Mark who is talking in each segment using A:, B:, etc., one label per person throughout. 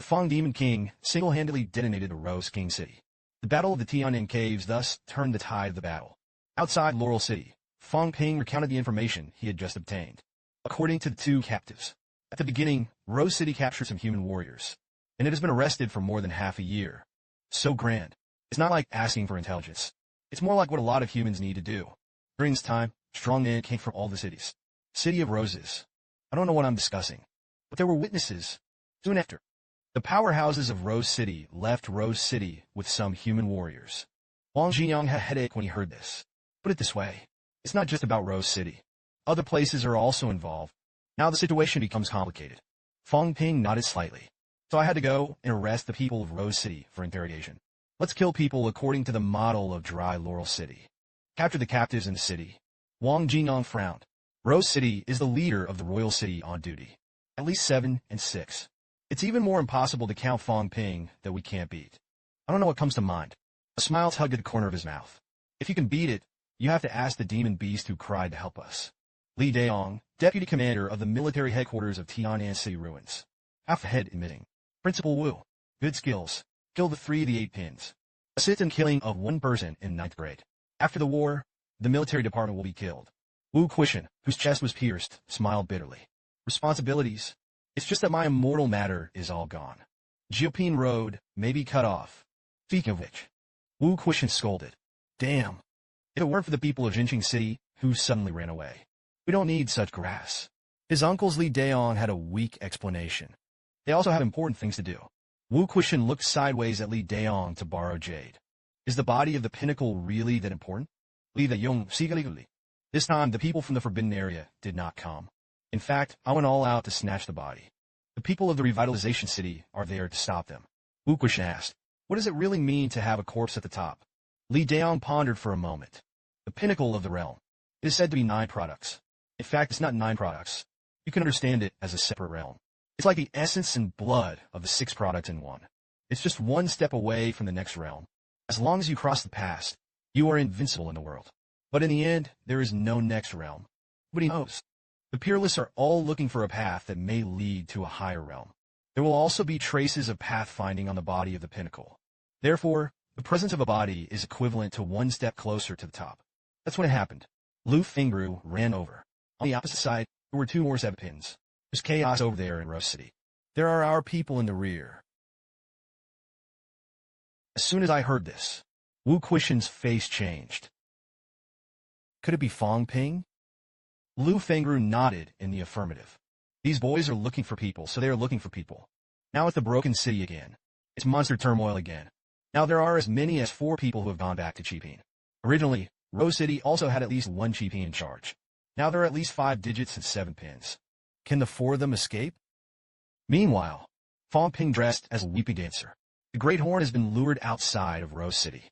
A: Fang Demon King single-handedly detonated the Rose King City. The Battle of the Tian'an Caves thus turned the tide of the battle. Outside Laurel City, Fang Ping recounted the information he had just obtained. According to the two captives, at the beginning, Rose City captured some human warriors, and it has been arrested for more than half a year. So grand. It's not like asking for intelligence. It's more like what a lot of humans need to do. During this time, strong men came from all the cities. City of Roses. I don't know what I'm discussing, but there were witnesses. Soon after, the powerhouses of Rose City left Rose City with some human warriors. Wang Jinyang had a headache when he heard this. Put it this way, it's not just about Rose City. Other places are also involved. Now the situation becomes complicated. Fang Ping nodded slightly. So I had to go and arrest the people of Rose City for interrogation. Let's kill people according to the model of Dry Laurel City. Capture the captives in the city. Wang Jinyang frowned. Rose City is the leader of the royal city on duty. At least 7 and 6. It's even more impossible to count Fang Ping that we can't beat. I don't know what comes to mind. A smile tugged at the corner of his mouth. If you can beat it, you have to ask the demon beast who cried to help us. Li Daong, deputy commander of the military headquarters of Tian'an City ruins. Half a head emitting. Principal Wu. Good skills. Kill the 3 of the 8 pins. Assist in killing of 1 person in 9th grade. After the war, the military department will be killed. Wu Quishan, whose chest was pierced, smiled bitterly. Responsibilities? It's just that my immortal matter is all gone. Jioping Road may be cut off. Speaking of which, Wu Quishan scolded. Damn. If it weren't for the people of Jinqing City, who suddenly ran away. We don't need such grass. His uncles Li Daong had a weak explanation. They also have important things to do. Wu Quishan looked sideways at Li Daong to borrow jade. Is the body of the pinnacle really that important? Li Daong secretly. This time, the people from the forbidden area did not come. In fact, I went all out to snatch the body. The people of the revitalization city are there to stop them. Wu Quishan asked, what does it really mean to have a corpse at the top? Li Daong pondered for a moment. The pinnacle of the realm. It is said to be 9 products. In fact, it's not 9 products. You can understand it as a separate realm. It's like the essence and blood of the 6 products in one. It's just one step away from the next realm. As long as you cross the past, you are invincible in the world. But in the end, there is no next realm. Nobody knows. The peerless are all looking for a path that may lead to a higher realm. There will also be traces of pathfinding on the body of the pinnacle. Therefore, the presence of a body is equivalent to 1 step closer to the top. That's when it happened. Lu Fengru ran over. On the opposite side, there were 2 more 7 pins. There's chaos over there in Rose City. There are our people in the rear. As soon as I heard this, Wu Quishan's face changed. Could it be Fang Ping? Lu Fengru nodded in the affirmative. These boys are looking for people, so they are looking for people. Now it's the broken city again. It's monster turmoil again. Now there are as many as 4 people who have gone back to Qiping. Originally, Rose City also had at least 1 Qiping in charge. Now there are at least 5 digits and 7 pins. Can the 4 of them escape? Meanwhile, Fang Ping dressed as a weepy dancer. The Great Horn has been lured outside of Rose City.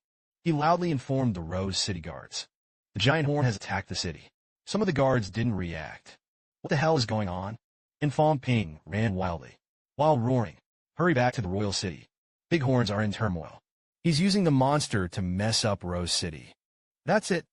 A: He loudly informed the Rose City guards. The giant horn has attacked the city. Some of the guards didn't react. What the hell is going on? And Fang Ping ran wildly, while roaring, hurry back to the royal city. Big horns are in turmoil. He's using the monster to mess up Rose City. That's it.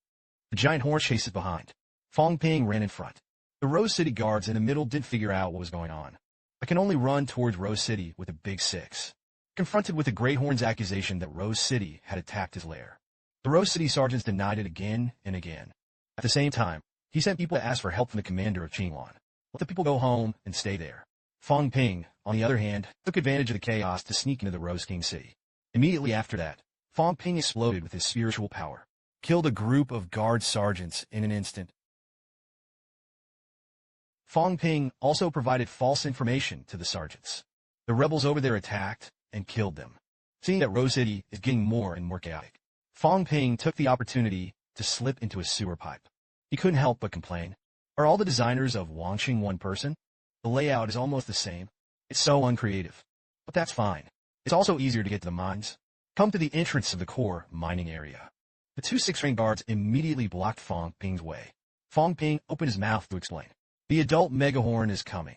A: The giant horn chases behind. Fang Ping ran in front. The Rose City guards in the middle didn't figure out what was going on. I can only run towards Rose City with a big 6. Confronted with the Great Horn's accusation that Rose City had attacked his lair. The Rose City sergeants denied it again and again. At the same time, he sent people to ask for help from the commander of Qingwan. Let the people go home and stay there. Fang Ping, on the other hand, took advantage of the chaos to sneak into the Rose King City. Immediately after that, Fang Ping exploded with his spiritual power. Killed a group of guard sergeants in an instant. Fang Ping also provided false information to the sergeants. The rebels over there attacked and killed them. Seeing that Rose City is getting more and more chaotic, Fang Ping took the opportunity to slip into a sewer pipe. He couldn't help but complain. Are all the designers of Wangqing one person? The layout is almost the same. It's so uncreative. But that's fine. It's also easier to get to the mines. Come to the entrance of the core mining area. The 2 6-rank guards immediately blocked Fang Ping's way. Fang Ping opened his mouth to explain. The adult megahorn is coming.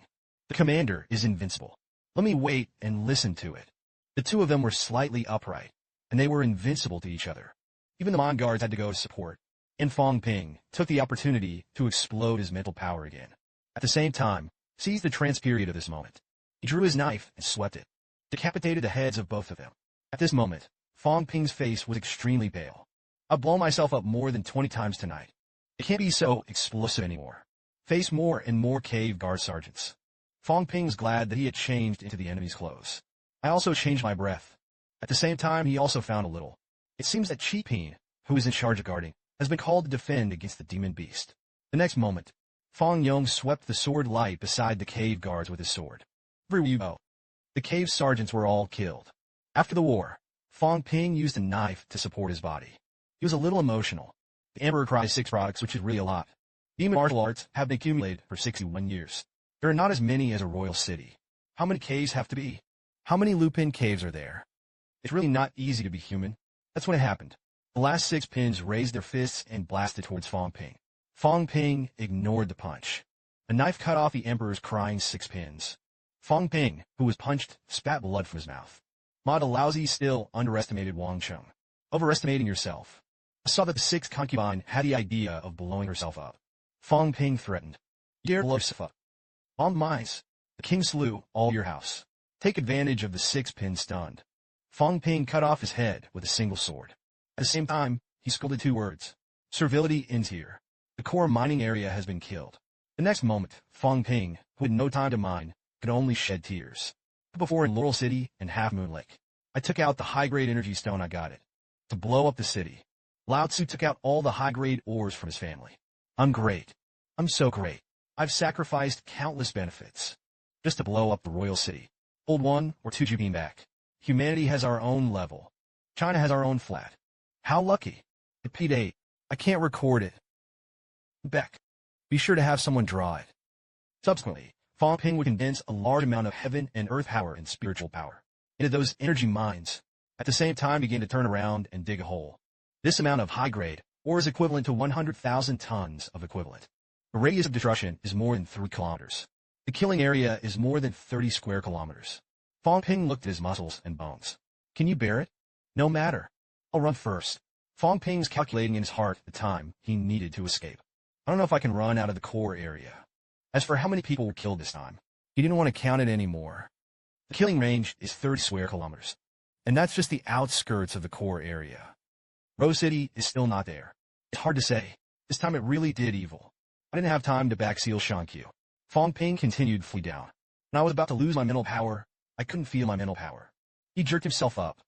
A: The commander is invincible. Let me wait and listen to it. The 2 of them were slightly upright, and they were invincible to each other. Even the Mon guards had to go to support, and Fang Ping took the opportunity to explode his mental power again. At the same time, seized the trance period of this moment. He drew his knife and swept it. decapitated the heads of both of them. At this moment, Fang Ping's face was extremely pale. I've blown myself up more than 20 times tonight. It can't be so explosive anymore. Face more and more cave guard sergeants. Fang Ping was glad that he had changed into the enemy's clothes. I also changed my breath. At the same time, he also found a little. It seems that Chi-Ping, who is in charge of guarding, has been called to defend against the demon beast. The next moment, Fang Yong swept the sword light beside the cave guards with his sword. Everywhere you go. The cave sergeants were all killed. After the war, Fang Ping used a knife to support his body. He was a little emotional. The Emperor cries 6 products, which is really a lot. Demon martial arts have been accumulated for 61 years. There are not as many as a royal city. How many caves have to be? How many Lupin caves are there? It's really not easy to be human. That's when it happened. The last 6 pins raised their fists and blasted towards Fang Ping. Fang Ping ignored the punch. A knife cut off the Emperor's crying 6 pins. Fang Ping, who was punched, spat blood from his mouth. Ma the lousy still underestimated Wang Chung. Overestimating yourself. I saw that the 6th concubine had the idea of blowing herself up. Fang Ping threatened. Dare blow yourself up. On mines. The king slew all your house. Take advantage of the 6 pin stunned. Fang Ping cut off his head with a single sword. At the same time, he scolded 2 words. Servility ends here. The core mining area has been killed. The next moment, Fang Ping, who had no time to mine, could only shed tears. Before in Laurel City and Half Moon Lake, I took out the high-grade energy stone I got it. To blow up the city. Lao Tzu took out all the high-grade ores from his family. I'm great. I'm so great. I've sacrificed countless benefits. Just to blow up the royal city. Hold 1 or 2 Jupin back. Humanity has our own level. China has our own flat. How lucky. It P8. I can't record it. Beck. Be sure to have someone draw it. Subsequently, Fang Ping would condense a large amount of heaven and earth power and spiritual power into those energy mines. At the same time, began to turn around and dig a hole. This amount of high-grade ore is equivalent to 100,000 tons of equivalent. The radius of destruction is more than 3 kilometers. The killing area is more than 30 square kilometers. Fang Ping looked at his muscles and bones. Can you bear it? No matter. I'll run first. Fang Ping's calculating in his heart the time he needed to escape. I don't know if I can run out of the core area. As for how many people were killed this time, he didn't want to count it anymore. The killing range is 30 square kilometers. And that's just the outskirts of the core area. Rose City is still not there. It's hard to say. This time it really did evil. I didn't have time to backseal Shankyu. Fang Ping continued to flee down. When I was about to lose my mental power, I couldn't feel my mental power. He jerked himself up.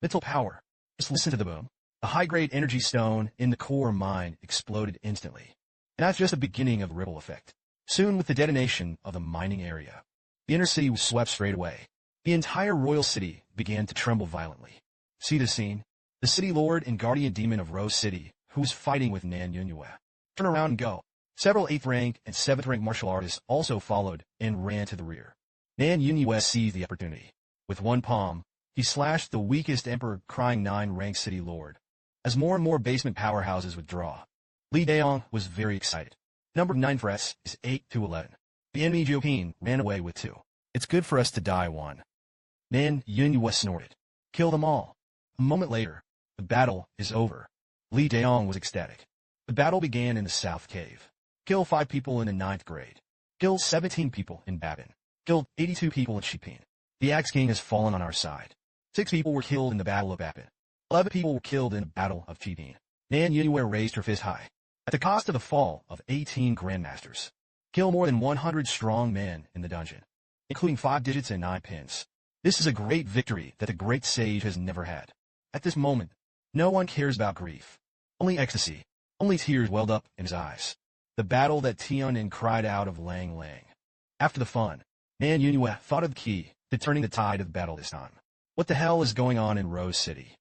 A: Mental power. Just listen to the boom. The high-grade energy stone in the core mine exploded instantly. And that's just the beginning of the ripple effect. Soon with the detonation of the mining area, the inner city was swept straight away. The entire royal city began to tremble violently. See the scene? The city lord and guardian demon of Rose City, who was fighting with Nan Yunyue. Turn around and go. Several 8th rank and 7th rank martial artists also followed and ran to the rear. Nan Yunyue seized the opportunity. With one palm, he slashed the weakest emperor crying 9 rank city lord. As more and more basement powerhouses withdraw, Li Daong was very excited. Number 9 for us is 8 to 11. The enemy Jopin ran away with 2. It's good for us to die 1. Nan Yunyue snorted. Kill them all. A moment later, the battle is over. Li Daong was ecstatic. The battle began in the South Cave. Kill 5 people in the 9th grade. Killed 17 people in Babin. Killed 82 people in Shipin. The Axe King has fallen on our side. 6 people were killed in the Battle of Babin. 11 people were killed in the Battle of Shipin. Nan Yunyue raised her fist high. At the cost of the fall of 18 grandmasters. Kill more than 100 strong men in the dungeon, including 5 digits and 9 pins. This is a great victory that the great sage has never had. At this moment, no one cares about grief. Only ecstasy. Only tears welled up in his eyes. The battle that Tianin cried out of Lang Lang. After the fun, Nan Yunyue thought of the key to turning the tide of the battle this time. What the hell is going on in Rose City?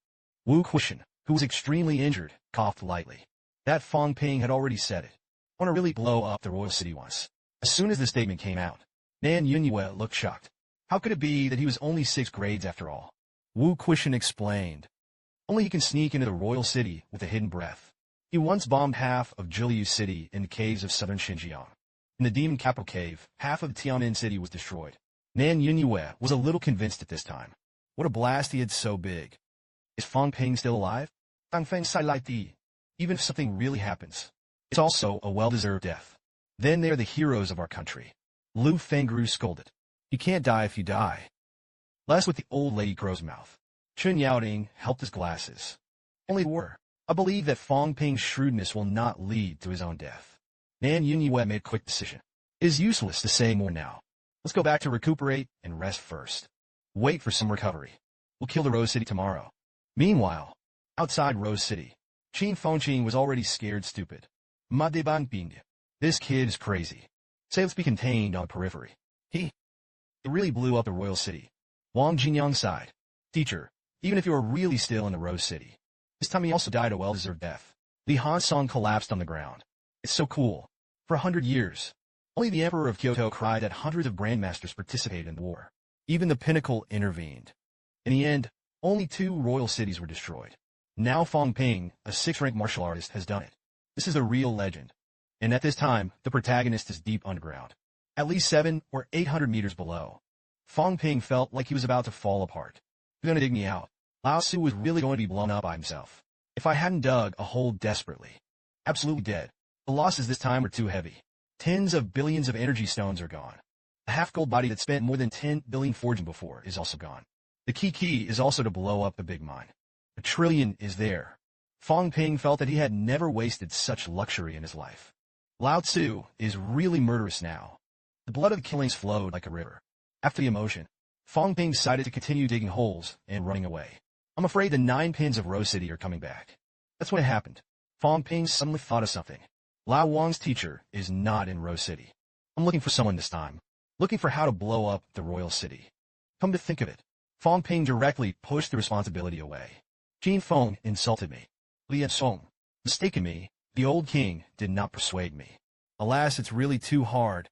A: Wu Quishan, who was extremely injured, coughed lightly. That Fang Ping had already said it. I want to really blow up the royal city once. As soon as the statement came out, Nan Yunyue looked shocked. How could it be that he was only 6 grades after all? Wu Quishan explained. Only he can sneak into the royal city with a hidden breath. He once bombed half of Jiliu City in the caves of southern Xinjiang. In the demon capital cave, half of Tianin City was destroyed. Nan Yunyue was a little convinced at this time. What a blast he had so big. Is Fang Ping still alive? Fang Feng Sai Lai Di. Even if something really happens, it's also a well-deserved death. Then they are the heroes of our country. Lu Fengru scolded. You can't die if you die. Less with the old lady crow's mouth. Chun Yaoding helped his glasses. Only the war. I believe that Fang Ping's shrewdness will not lead to his own death. Nan Yunyue made a quick decision. It is useless to say more now. Let's go back to recuperate and rest first. Wait for some recovery. We'll kill the Rose City tomorrow. Meanwhile, outside Rose City, Qin Fengqing was already scared stupid. Ma de ban bing. This kid is crazy. Say let's be contained on the periphery. It really blew up the royal city. Wang Jinyang sighed. Teacher, even if you are really still in the Rose City, this time he also died a well-deserved death. Li Hansong collapsed on the ground. It's so cool. For 100 years, only the Emperor of Kyoto cried that hundreds of grandmasters participated in the war. Even the pinnacle intervened. In the end, only 2 royal cities were destroyed. Now Fang Ping, a 6th-ranked martial artist, has done it. This is a real legend. And at this time, the protagonist is deep underground. At least 700 or 800 meters below. Fang Ping felt like he was about to fall apart. You're gonna dig me out. Lao Tzu was really going to be blown up by himself. If I hadn't dug a hole desperately. Absolutely dead. The losses this time were too heavy. Tens of billions of energy stones are gone. The half-gold body that spent more than 10 billion forging before is also gone. The key is also to blow up the big mine. $1 trillion is there. Fang Ping felt that he had never wasted such luxury in his life. Lao Tzu is really murderous now. The blood of the killings flowed like a river. After the emotion, Fang Ping decided to continue digging holes and running away. I'm afraid the 9 pins of Rose City are coming back. That's when it happened. Fang Ping suddenly thought of something. Lao Wang's teacher is not in Rose City. I'm looking for someone this time. Looking for how to blow up the royal city. Come to think of it, Fang Ping directly pushed the responsibility away. Qin Feng insulted me. Li Song mistaken me. The old king did not persuade me. Alas, it's really too hard.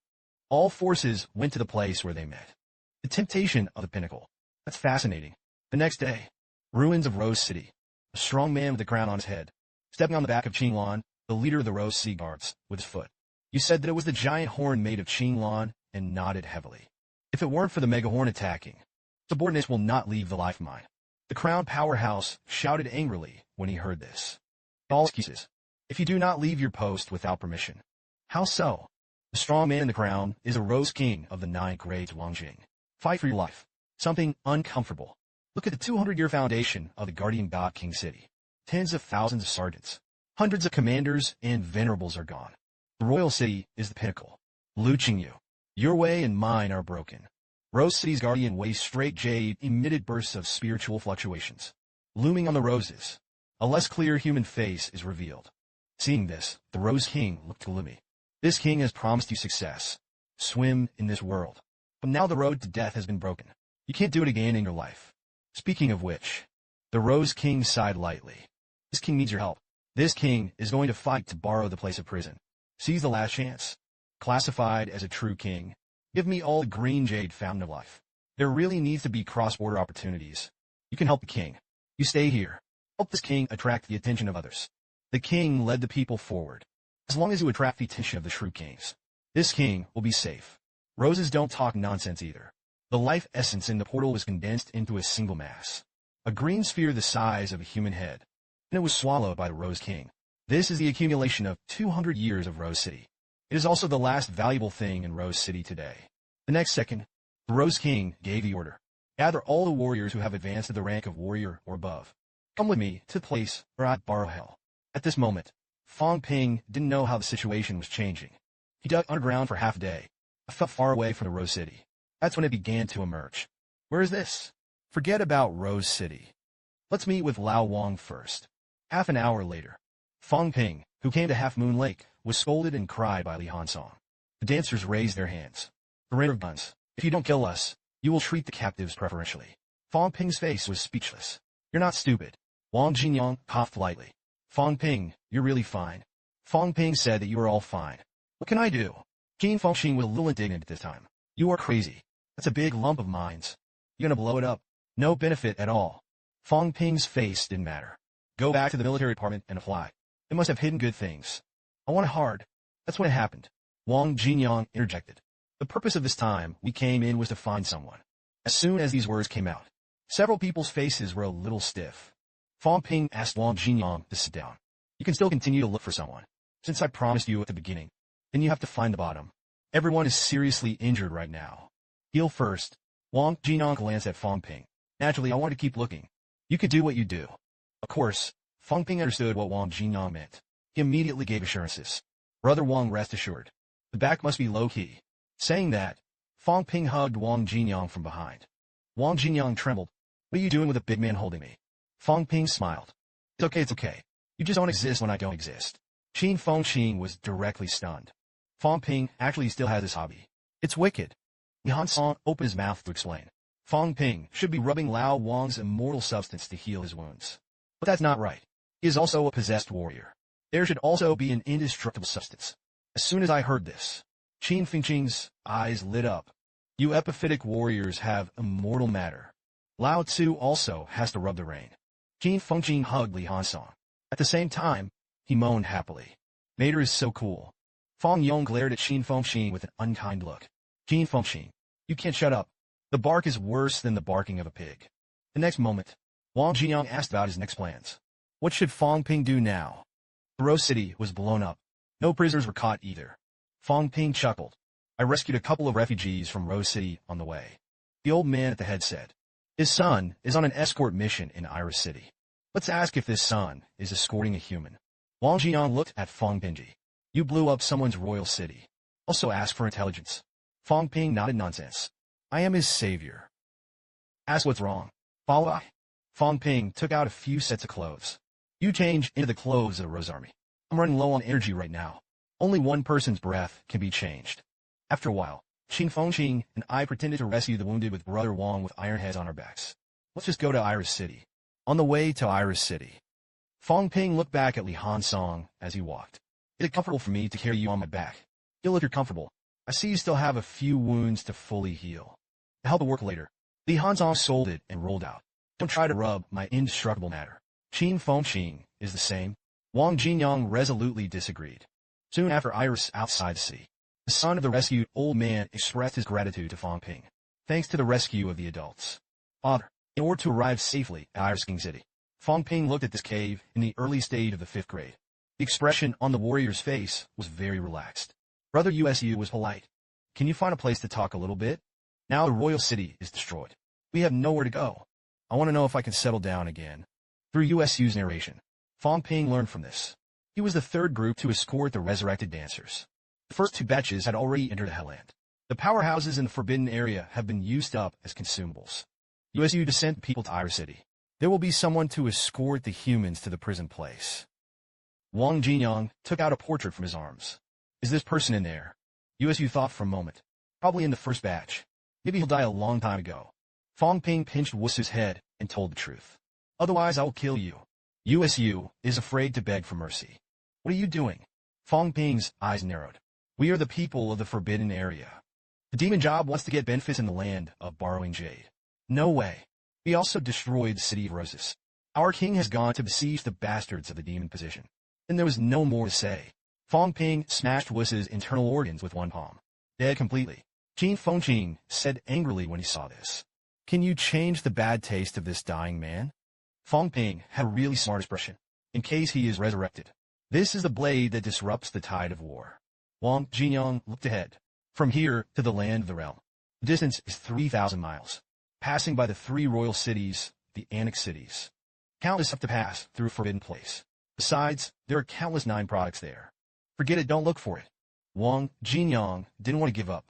A: All forces went to the place where they met. The temptation of the pinnacle. That's fascinating. The next day, ruins of Rose City. A strong man with a crown on his head, stepping on the back of Qinglan, the leader of the Rose Sea Guards, with his foot. You said that it was the giant horn made of Qinglan, and nodded heavily. If it weren't for the mega horn attacking, subordinates will not leave the life mine. The crown powerhouse shouted angrily when he heard this. All excuses. If you do not leave your post without permission. How so? The strong man in the crown is a Rose King of the 9 grades Wangjing. Fight for your life. Something uncomfortable. Look at the 200-year foundation of the Guardian God King City. Tens of thousands of sergeants. Hundreds of commanders and venerables are gone. The royal city is the pinnacle. Lu Qingyu. Your way and mine are broken. Rose City's guardian way straight jade emitted bursts of spiritual fluctuations. Looming on the roses, a less clear human face is revealed. Seeing this, the Rose King looked gloomy. This king has promised you success. Swim in this world. But now the road to death has been broken. You can't do it again in your life. Speaking of which, the Rose King sighed lightly. This king needs your help. This king is going to fight to borrow the place of prison. Seize the last chance. Classified as a true king. Give me all the green jade fountain of life. There really needs to be cross-border opportunities. You can help the king. You stay here. Help this king attract the attention of others. The king led the people forward. As long as you attract the attention of the true kings, this king will be safe. Roses don't talk nonsense either. The life essence in the portal was condensed into a single mass. A green sphere the size of a human head. And it was swallowed by the Rose King. This is the accumulation of 200 years of Rose City. It is also the last valuable thing in Rose City today. The next second, the Rose King gave the order. Gather all the warriors who have advanced to the rank of warrior or above. Come with me to the place where I borrow hell. At this moment, Fang Ping didn't know how the situation was changing. He dug underground for half a day. I felt far away from the Rose City. That's when it began to emerge. Where is this? Forget about Rose City. Let's meet with Lao Wang first. Half an hour later, Fang Ping, who came to Half Moon Lake, was scolded and cried by Li Hansong. The dancers raised their hands. Surrender of guns. If you don't kill us, you will treat the captives preferentially. Fang Ping's face was speechless. You're not stupid. Wang Jinyang coughed lightly. Fang Ping, you're really fine. Fang Ping said that you are all fine. What can I do? Qin Fengqing was a little indignant at this time. You are crazy. That's a big lump of mines. You're gonna blow it up. No benefit at all. Fang Ping's face didn't matter. Go back to the military department and apply. They must have hidden good things. I want it hard. That's when it happened. Wang Jinyang interjected. The purpose of this time we came in was to find someone. As soon as these words came out, several people's faces were a little stiff. Fang Ping asked Wang Jinyang to sit down. You can still continue to look for someone. Since I promised you at the beginning, then you have to find the bottom. Everyone is seriously injured right now. Heal first. Wang Jinong glanced at Fang Ping. Naturally, I wanted to keep looking. You could do what you do. Of course, Fang Ping understood what Wang Jinong meant. He immediately gave assurances. Brother Wang, rest assured. The back must be low-key. Saying that, Fang Ping hugged Wang Jinong from behind. Wang Jinong trembled. What are you doing with a big man holding me? Fang Ping smiled. It's okay. You just don't exist when I don't exist. Qin Fengqing was directly stunned. Fang Ping actually still has this hobby. It's wicked. Li Hansong opened his mouth to explain. Fang Ping should be rubbing Lao Wang's immortal substance to heal his wounds. But that's not right. He is also a possessed warrior. There should also be an indestructible substance. As soon as I heard this, Qin Fengqing's eyes lit up. You epiphytic warriors have immortal matter. Lao Tzu also has to rub the rain. Qin Fengqing hugged Li Hansong. At the same time, he moaned happily. Mater is so cool. Fang Yong glared at Qin Fengqing with an unkind look. Qin Fengqing, you can't shut up. The bark is worse than the barking of a pig. The next moment, Wang Jinong asked about his next plans. What should Fang Ping do now? The Rose City was blown up. No prisoners were caught either. Fang Ping chuckled. I rescued a couple of refugees from Rose City on the way. The old man at the head said. His son is on an escort mission in Iris City. Let's ask if this son is escorting a human. Wang Jinong looked at Fang Ping. You blew up someone's royal city. Also ask for intelligence. Fang Ping nodded. Nonsense. I am his savior. Ask what's wrong. Follow I. Fang Ping took out a few sets of clothes. You change into the clothes of the Rose Army. I'm running low on energy right now. Only one person's breath can be changed. After a while, Qin Fengqing and I pretended to rescue the wounded with Brother Wang with iron heads on our backs. Let's just go to Iris City. On the way to Iris City, Fang Ping looked back at Li Hansong as he walked. Is it comfortable for me to carry you on my back? Feel if you're comfortable. I see you still have a few wounds to fully heal. To help it work later. Li Hansong sold it and rolled out. Don't try to rub my indestructible matter. Qin Fengqing is the same. Wang Jinong resolutely disagreed. Soon after Iris outside the city, the son of the rescued old man expressed his gratitude to Fang Ping. Thanks to the rescue of the adults. Father, in order to arrive safely at Iris King City, Fang Ping looked at this cave in the early stage of the 5th grade. The expression on the warrior's face was very relaxed. Brother USU was polite. Can you find a place to talk a little bit? Now the royal city is destroyed. We have nowhere to go. I want to know if I can settle down again. Through USU's narration, Fang Ping learned from this. He was the 3rd group to escort the resurrected dancers. The first 2 batches had already entered the Hellland. The powerhouses in the Forbidden Area have been used up as consumables. USU to send people to Iris City. There will be someone to escort the humans to the prison place. Wang Jinong took out a portrait from his arms. Is this person in there? USU thought for a moment. Probably in the first batch. Maybe he'll die a long time ago. Fang Ping pinched Wusu's head and told the truth. Otherwise I will kill you. USU is afraid to beg for mercy. What are you doing? Fang Ping's eyes narrowed. We are the people of the Forbidden Area. The demon job wants to get benefits in the land of borrowing jade. No way. We also destroyed the city of roses. Our king has gone to besiege the bastards of the demon position. And there was no more to say. Fang Ping smashed Wusu's internal organs with one palm. Dead completely. Qin Fengqing said angrily when he saw this. Can you change the bad taste of this dying man? Fang Ping had a really smart expression. In case he is resurrected. This is the blade that disrupts the tide of war. Wang Jinong looked ahead. From here to the land of the realm. The distance is 3,000 miles. Passing by the 3 royal cities, the Anic cities. Countless have to pass through Forbidden Place. Besides, there are countless 9 products there. Forget it, don't look for it. Wang Jinong didn't want to give up.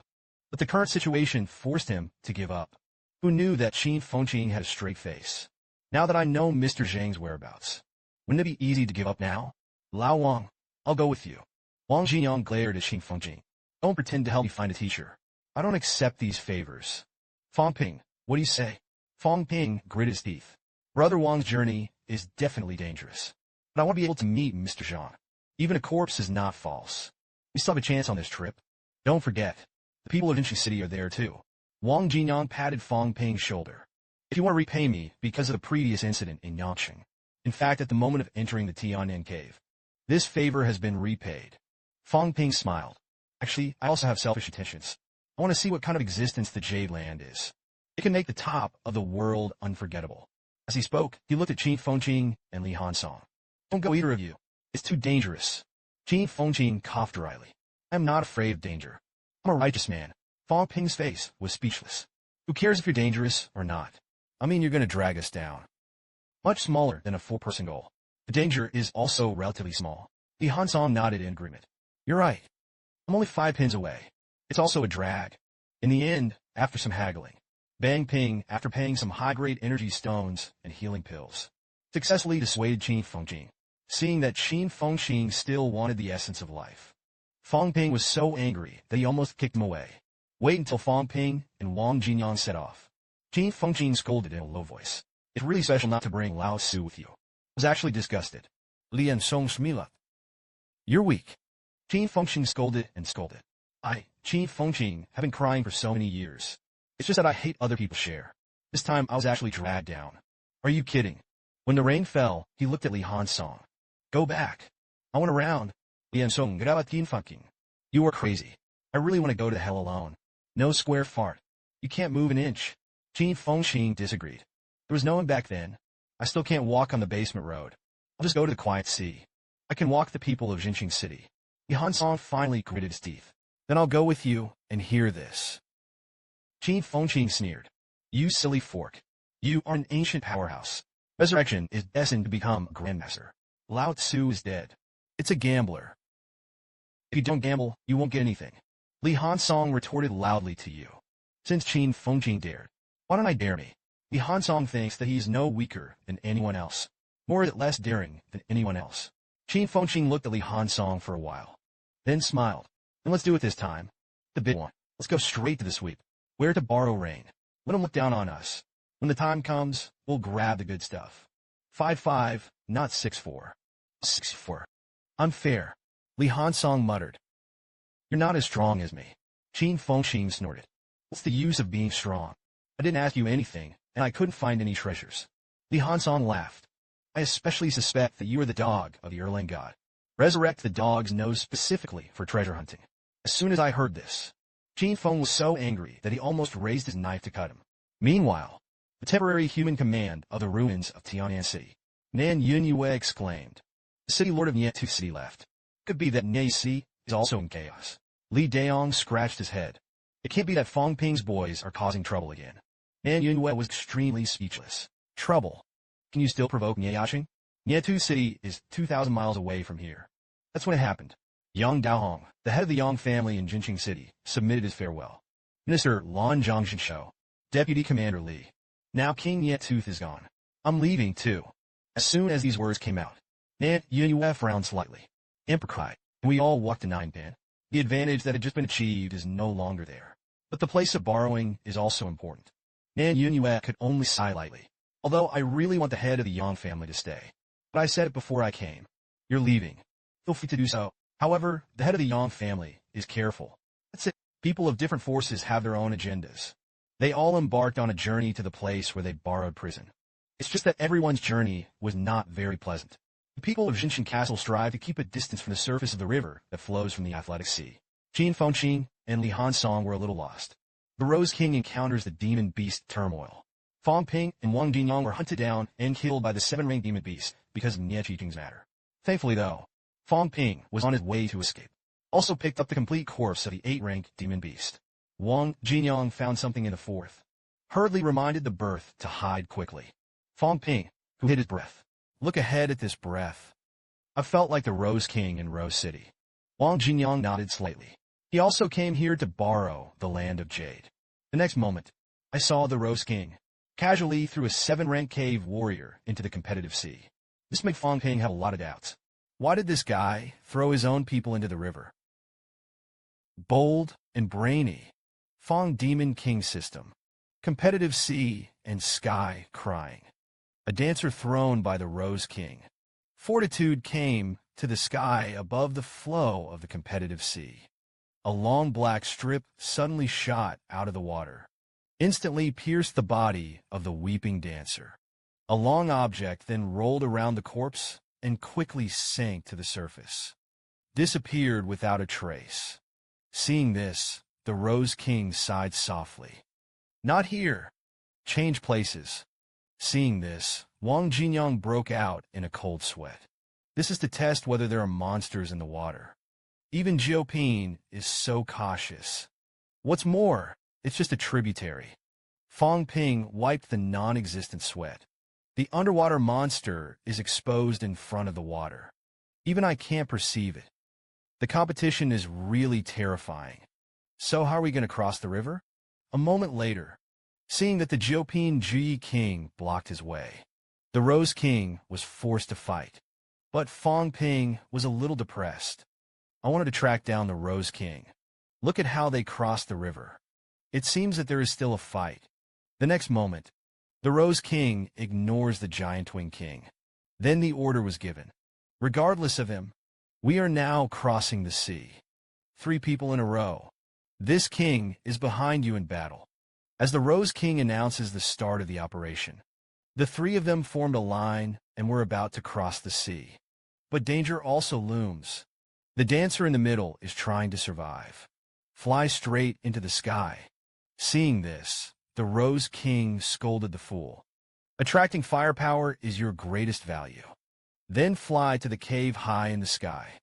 A: But the current situation forced him to give up. Who knew that Qin Fengqing had a straight face? Now that I know Mr. Zhang's whereabouts, wouldn't it be easy to give up now? Lao Wang, I'll go with you. Wang Jinong glared at Qin Fengqing. Don't pretend to help me find a teacher. I don't accept these favors. Fang Ping, what do you say? Fang Ping gritted his teeth. Brother Wang's journey is definitely dangerous. But I want to be able to meet Mr. Zhang. Even a corpse is not false. We still have a chance on this trip. Don't forget, the people of Intruding City are there too. Wang Jinong patted Fang Ping's shoulder. If you want to repay me because of the previous incident in Yangqing, in fact at the moment of entering the Tian'an cave, this favor has been repaid. Fang Ping smiled. Actually, I also have selfish intentions. I want to see what kind of existence the Jade Land is. It can make the top of the world unforgettable. As he spoke, he looked at Qin Fengqing and Li Hansong. Don't go either of you. It's too dangerous. Qin Fengqing coughed dryly. I am not afraid of danger. I'm a righteous man. Fang Ping's face was speechless. Who cares if you're dangerous or not? I mean, you're going to drag us down. Much smaller than a 4-person goal. The danger is also relatively small. Li Hansong nodded in agreement. You're right. I'm only 5 pins away. It's also a drag. In the end, after some haggling, Fang Ping, after paying some high-grade energy stones and healing pills, successfully dissuaded Qin Fengqing, seeing that Qin Fengqing still wanted the essence of life. Fang Ping was so angry that he almost kicked him away. Wait until Fang Ping and Wang Jinyang set off. Qin Fengqing scolded in a low voice. It's really special not to bring Lao Su with you. I was actually disgusted. Li Song Shmila. You're weak. Qin Fengqing scolded and scolded. Qin Fengqing, have been crying for so many years. It's just that I hate other people's share. This time I was actually dragged down. Are you kidding? When the rain fell, he looked at Li Hansong. Go back. I want around. Li Song graba Qin Fengqing. You are crazy. I really want to go to hell alone. No square fart. You can't move an inch. Qin Fengqing disagreed. There was no one back then. I still can't walk on the basement road. I'll just go to the quiet sea. I can walk the people of Jinqing City. Li Hansong finally gritted his teeth. Then I'll go with you and hear this. Qin Fengqing sneered. You silly fork. You are an ancient powerhouse. Resurrection is destined to become a grandmaster. Lao Tzu is dead. It's a gambler. If you don't gamble, you won't get anything. Li Hansong retorted loudly to you. Since Qin Fengqing dared, why don't I dare me? Li Hansong thinks that he is no weaker than anyone else, nor less daring than anyone else. Qin Fengqing looked at Li Hansong for a while, then smiled. And let's do it this time. The big one. Let's go straight to the sweep. Where to borrow rain. Let him look down on us. When the time comes, we'll grab the good stuff. 5-5, not 6-4. 6-4. Unfair. Li Hansong muttered. You're not as strong as me. Qin Fengqing snorted. What's the use of being strong? I didn't ask you anything, and I couldn't find any treasures. Li Hansong laughed. I especially suspect that you are the dog of the Erlang god. Resurrect the dog's nose specifically for treasure hunting. As soon as I heard this, Qin Feng was so angry that he almost raised his knife to cut him. Meanwhile, the temporary human command of the ruins of Tian'an City, Nan Yunyue exclaimed. The city lord of Nietu City left. Could be that Nie City is also in chaos. Li Daong scratched his head. It can't be that Fang Ping's boys are causing trouble again. Nan Yunyue was extremely speechless. Trouble? Can you still provoke Nieyaching? Nietu City is 2,000 miles away from here. That's when it happened. Yang Daohong, the head of the Yang family in Jinqing City, submitted his farewell. Minister Lan Zhangshensho, Deputy Commander Li. Now King Nietuth is gone. I'm leaving too. As soon as these words came out, Nan Yunyue frowned slightly. Emperor cried, and we all walked to Ninepin. The advantage that had just been achieved is no longer there. But the place of borrowing is also important. Nan Yunyue could only sigh lightly. Although I really want the head of the Yang family to stay. But I said it before I came. You're leaving. Feel free to do so. However, the head of the Yang family is careful. That's it. People of different forces have their own agendas. They all embarked on a journey to the place where they borrowed prison. It's just that everyone's journey was not very pleasant. The people of Jinqing Castle strive to keep a distance from the surface of the river that flows from the Athletic Sea. Qin Fengqing and Li Hansong were a little lost. The Rose King encounters the demon beast turmoil. Fang Ping and Wang Jinyang were hunted down and killed by the 7-rank demon beast because of Nie Qing's matter. Thankfully though, Fang Ping was on his way to escape. Also picked up the complete corpse of the 8-rank demon beast. Wang Jinyang found something in the 4th. Hurriedly reminded the birth to hide quickly. Fang Ping, who hid his breath. Look ahead at this breath. I felt like the Rose King in Rose City. Wang Jinyang nodded slightly. He also came here to borrow the land of Jade. The next moment, I saw the Rose King casually threw a 7-rank cave warrior into the competitive sea. This made Fang Ping have a lot of doubts. Why did this guy throw his own people into the river? Bold and brainy. Fang Demon King system. Competitive sea and sky crying. A dancer thrown by the Rose King. Fortitude came to the sky above the flow of the competitive sea. A long black strip suddenly shot out of the water. Instantly pierced the body of the weeping dancer. A long object then rolled around the corpse and quickly sank to the surface. Disappeared without a trace. Seeing this, the Rose King sighed softly. Not here. Change places. Seeing this, Wang Jinyang broke out in a cold sweat. This is to test whether there are monsters in the water. Even Jioping is so cautious. What's more, it's just a tributary. Fang Ping wiped the non-existent sweat. The underwater monster is exposed in front of the water. Even I can't perceive it. The competition is really terrifying. So how are we going to cross the river? A moment later, seeing that the Jiopin Ji King blocked his way, the Rose King was forced to fight. But Fang Ping was a little depressed. I wanted to track down the Rose King. Look at how they crossed the river. It seems that there is still a fight. The next moment, the Rose King ignores the Giant Wing King. Then the order was given. Regardless of him, we are now crossing the sea. 3 people in a row. This king is behind you in battle. As the Rose King announces the start of the operation, the 3 of them formed a line and were about to cross the sea. But danger also looms. The dancer in the middle is trying to survive. Fly straight into the sky. Seeing this, the Rose King scolded the fool. Attracting firepower is your greatest value. Then fly to the cave high in the sky.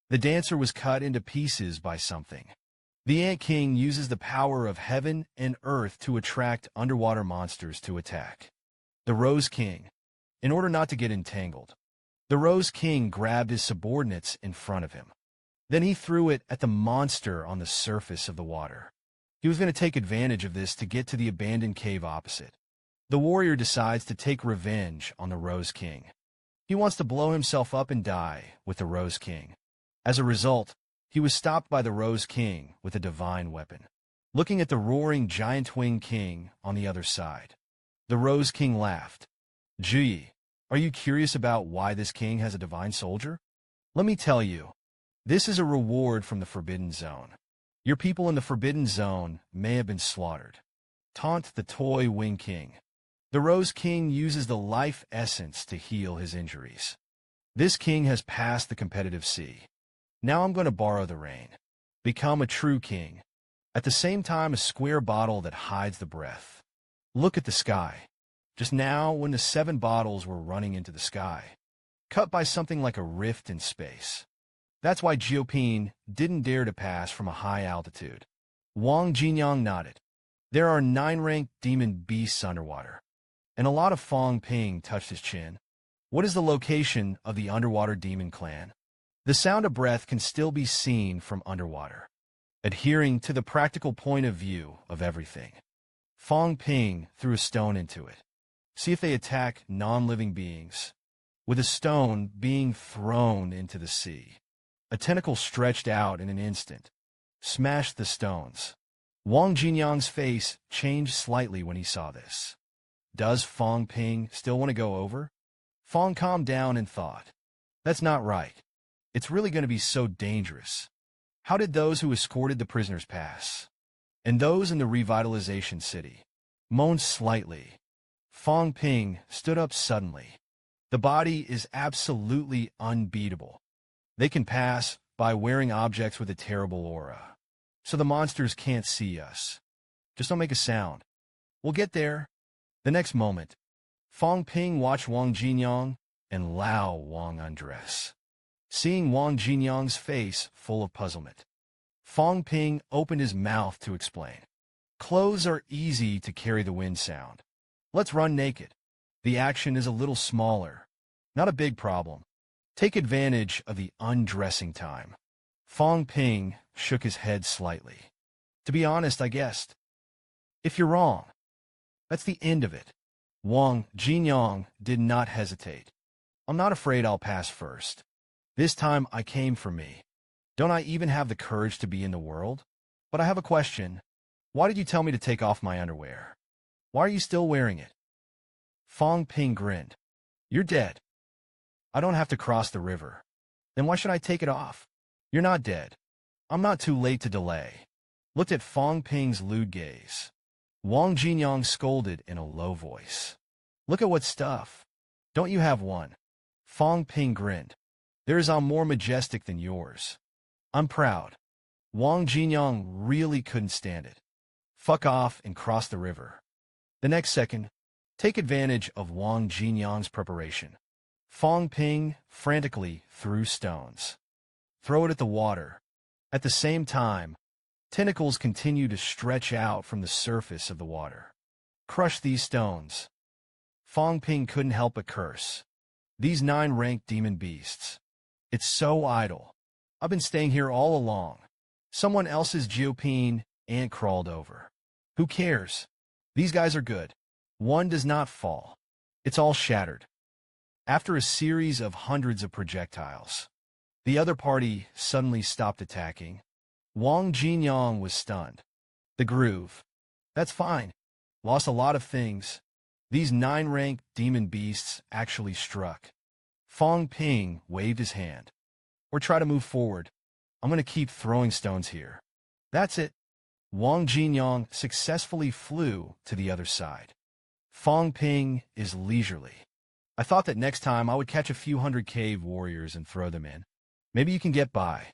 A: The dancer was cut into pieces by something. The Ant King uses the power of heaven and earth to attract underwater monsters to attack. The Rose King, in order not to get entangled, the Rose King grabbed his subordinates in front of him. Then he threw it at the monster on the surface of the water. He was going to take advantage of this to get to the abandoned cave opposite. The warrior decides to take revenge on the Rose King. He wants to blow himself up and die with the Rose King. As a result, he was stopped by the Rose King with a divine weapon. Looking at the roaring Giant Wing King on the other side, the Rose King laughed. Gee, are you curious about why this king has a divine soldier? Let me tell you, this is a reward from the Forbidden Zone. Your people in the Forbidden Zone may have been slaughtered. Taunt the Toy Wing King. The Rose King uses the life essence to heal his injuries. This king has passed the competitive sea. Now I'm going to borrow the rain. Become a true king. At the same time, a square bottle that hides the breath. Look at the sky. Just now, when the 7 bottles were running into the sky, cut by something like a rift in space. That's why Jiopin didn't dare to pass from a high altitude. Wang Jinyang nodded. There are 9 ranked demon beasts underwater. And a lot of Fang Ping touched his chin. What is the location of the underwater demon clan? The sound of breath can still be seen from underwater, adhering to the practical point of view of everything. Fang Ping threw a stone into it. See if they attack non-living beings. With a stone being thrown into the sea, a tentacle stretched out in an instant, smashed the stones. Wang Jinyang's face changed slightly when he saw this. Does Fang Ping still want to go over? Fang calmed down and thought, that's not right. It's really going to be so dangerous. How did those who escorted the prisoners pass? And those in the revitalization city moaned slightly. Fang Ping stood up suddenly. The body is absolutely unbeatable. They can pass by wearing objects with a terrible aura, so the monsters can't see us. Just don't make a sound. We'll get there. The next moment, Fang Ping watched Wang Jinyang and Lao Wang undress. Seeing Wang Jinyang's face full of puzzlement, Fang Ping opened his mouth to explain. Clothes are easy to carry the wind sound. Let's run naked. The action is a little smaller. Not a big problem. Take advantage of the undressing time. Fang Ping shook his head slightly. To be honest, I guessed. If you're wrong, that's the end of it. Wang Jinyang did not hesitate. I'm not afraid I'll pass first. This time I came for me. Don't I even have the courage to be in the world? But I have a question. Why did you tell me to take off my underwear? Why are you still wearing it? Fang Ping grinned. You're dead. I don't have to cross the river. Then why should I take it off? You're not dead. I'm not too late to delay. Looked at Fang Ping's lewd gaze. Wang Jinyang scolded in a low voice. Look at what stuff. Don't you have one? Fang Ping grinned. Theirs are more majestic than yours. I'm proud. Wang Jinyang really couldn't stand it. Fuck off and cross the river. The next second, take advantage of Wang Jinyang's preparation. Fang Ping frantically threw stones. Throw it at the water. At the same time, tentacles continue to stretch out from the surface of the water. Crush these stones. Fang Ping couldn't help but curse. These 9 ranked demon beasts. It's so idle. I've been staying here all along. Someone else's geopine ant crawled over. Who cares? These guys are good. One does not fall. It's all shattered. After a series of hundreds of projectiles, the other party suddenly stopped attacking. Wang Jinyang was stunned. The groove. That's fine. Lost a lot of things. These 9 ranked demon beasts actually struck. Fang Ping waved his hand. Or try to move forward. I'm going to keep throwing stones here. That's it. Wang Jinyang successfully flew to the other side. Fang Ping is leisurely. I thought that next time I would catch a few hundred cave warriors and throw them in. Maybe you can get by.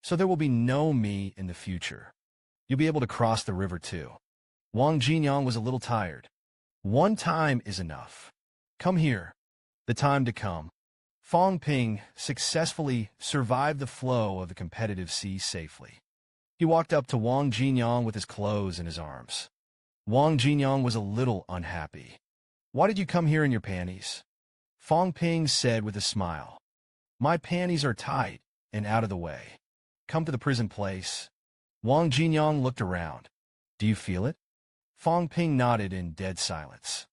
A: So there will be no me in the future. You'll be able to cross the river too. Wang Jinyang was a little tired. One time is enough. Come here. The time to come. Fang Ping successfully survived the flow of the competitive sea safely. He walked up to Wang Jinyang with his clothes in his arms. Wang Jinyang was a little unhappy. Why did you come here in your panties? Fang Ping said with a smile. My panties are tight and out of the way. Come to the prison place. Wang Jinyang looked around. Do you feel it? Fang Ping nodded in dead silence.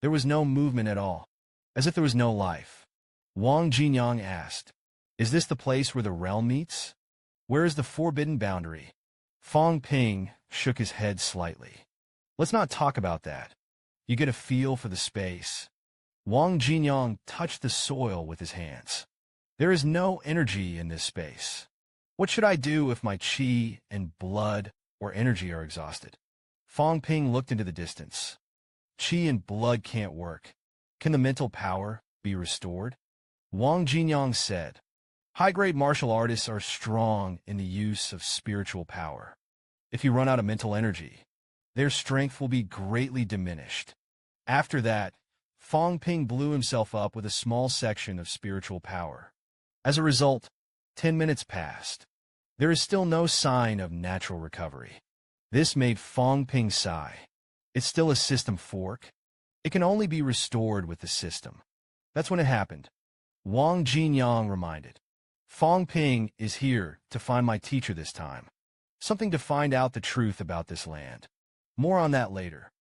A: There was no movement at all, as if there was no life. Wang Jinyang asked, Is this the place where the realm meets? Where is the forbidden boundary? Fang Ping shook his head slightly. Let's not talk about that. You get a feel for the space. Wang Jinyang touched the soil with his hands. There is no energy in this space. What should I do if my qi and blood or energy are exhausted? Fang Ping looked into the distance. Qi and blood can't work. Can the mental power be restored? Wang Jinyang said, High-grade martial artists are strong in the use of spiritual power. If you run out of mental energy, their strength will be greatly diminished. After that, Fang Ping blew himself up with a small section of spiritual power. As a result, 10 minutes passed. There is still no sign of natural recovery. This made Fang Ping sigh. It's still a system fork. It can only be restored with the system. That's when it happened. Wang Jinyang reminded. Fang Ping is here to find my teacher this time. Something to find out the truth about this land. More on that later.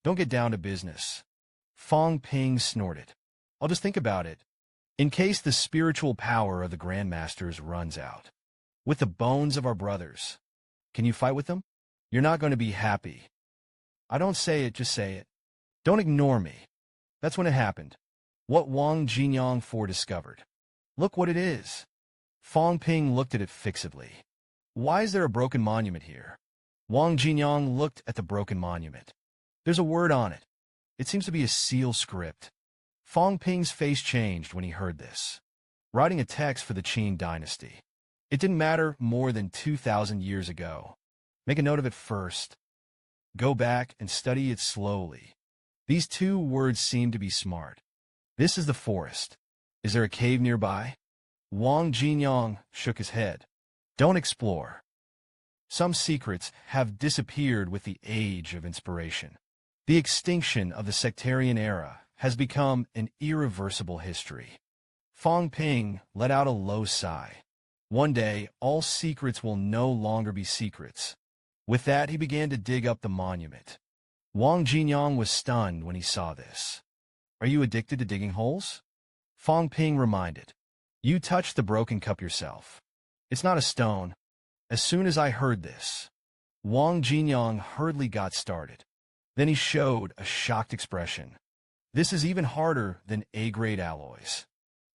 A: Don't get down to business. Fang Ping snorted. I'll just think about it. In case the spiritual power of the Grandmasters runs out. With the bones of our brothers. Can you fight with them? You're not going to be happy. I don't say it, just say it. Don't ignore me. That's when it happened. What Wang Jinyang discovered. Look what it is. Fang Ping looked at it fixedly. Why is there a broken monument here? Wang Jinyang looked at the broken monument. There's a word on it. It seems to be a seal script. Fang Ping's face changed when he heard this. Writing a text for the Qin dynasty. It didn't matter more than 2,000 years ago. Make a note of it first. Go back and study it slowly. These 2 words seem to be smart. This is the forest. Is there a cave nearby? Wang Jinyang shook his head. Don't explore. Some secrets have disappeared with the age of inspiration. The extinction of the sectarian era has become an irreversible history. Fang Ping let out a low sigh. One day, all secrets will no longer be secrets. With that, he began to dig up the monument. Wang Jinyang was stunned when he saw this. Are you addicted to digging holes? Fang Ping reminded. You touched the broken cup yourself. It's not a stone. As soon as I heard this, Wang Jinyang hurriedly got started. Then he showed a shocked expression. This is even harder than A-grade alloys.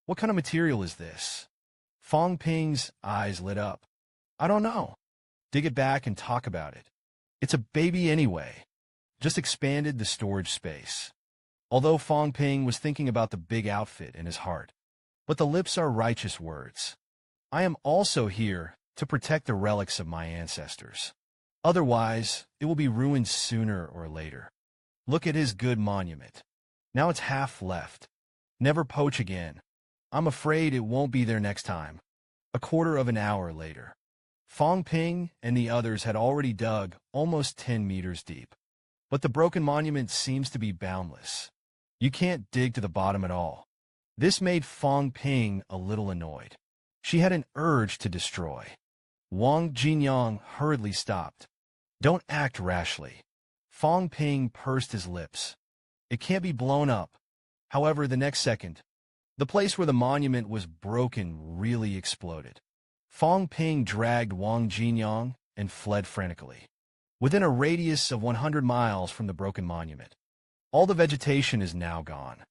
A: What kind of material is this? Fang Ping's eyes lit up. I don't know. Dig it back and talk about it. It's a baby anyway. Just expanded the storage space. Although Fang Ping was thinking about the big outfit in his heart. But the lips are righteous words. I am also here to protect the relics of my ancestors. Otherwise, it will be ruined sooner or later. Look at his good monument. Now it's half left. Never poach again. I'm afraid it won't be there next time. A quarter of an hour later. Fang Ping and the others had already dug almost 10 meters deep. But the broken monument seems to be boundless. You can't dig to the bottom at all. This made Fang Ping a little annoyed. She had an urge to destroy. Wang Jinyang hurriedly stopped. Don't act rashly. Fang Ping pursed his lips. It can't be blown up. However, the next second, the place where the monument was broken really exploded. Fang Ping dragged Wang Jinyang and fled frantically. Within a radius of 100 miles from the broken monument, all the vegetation is now gone.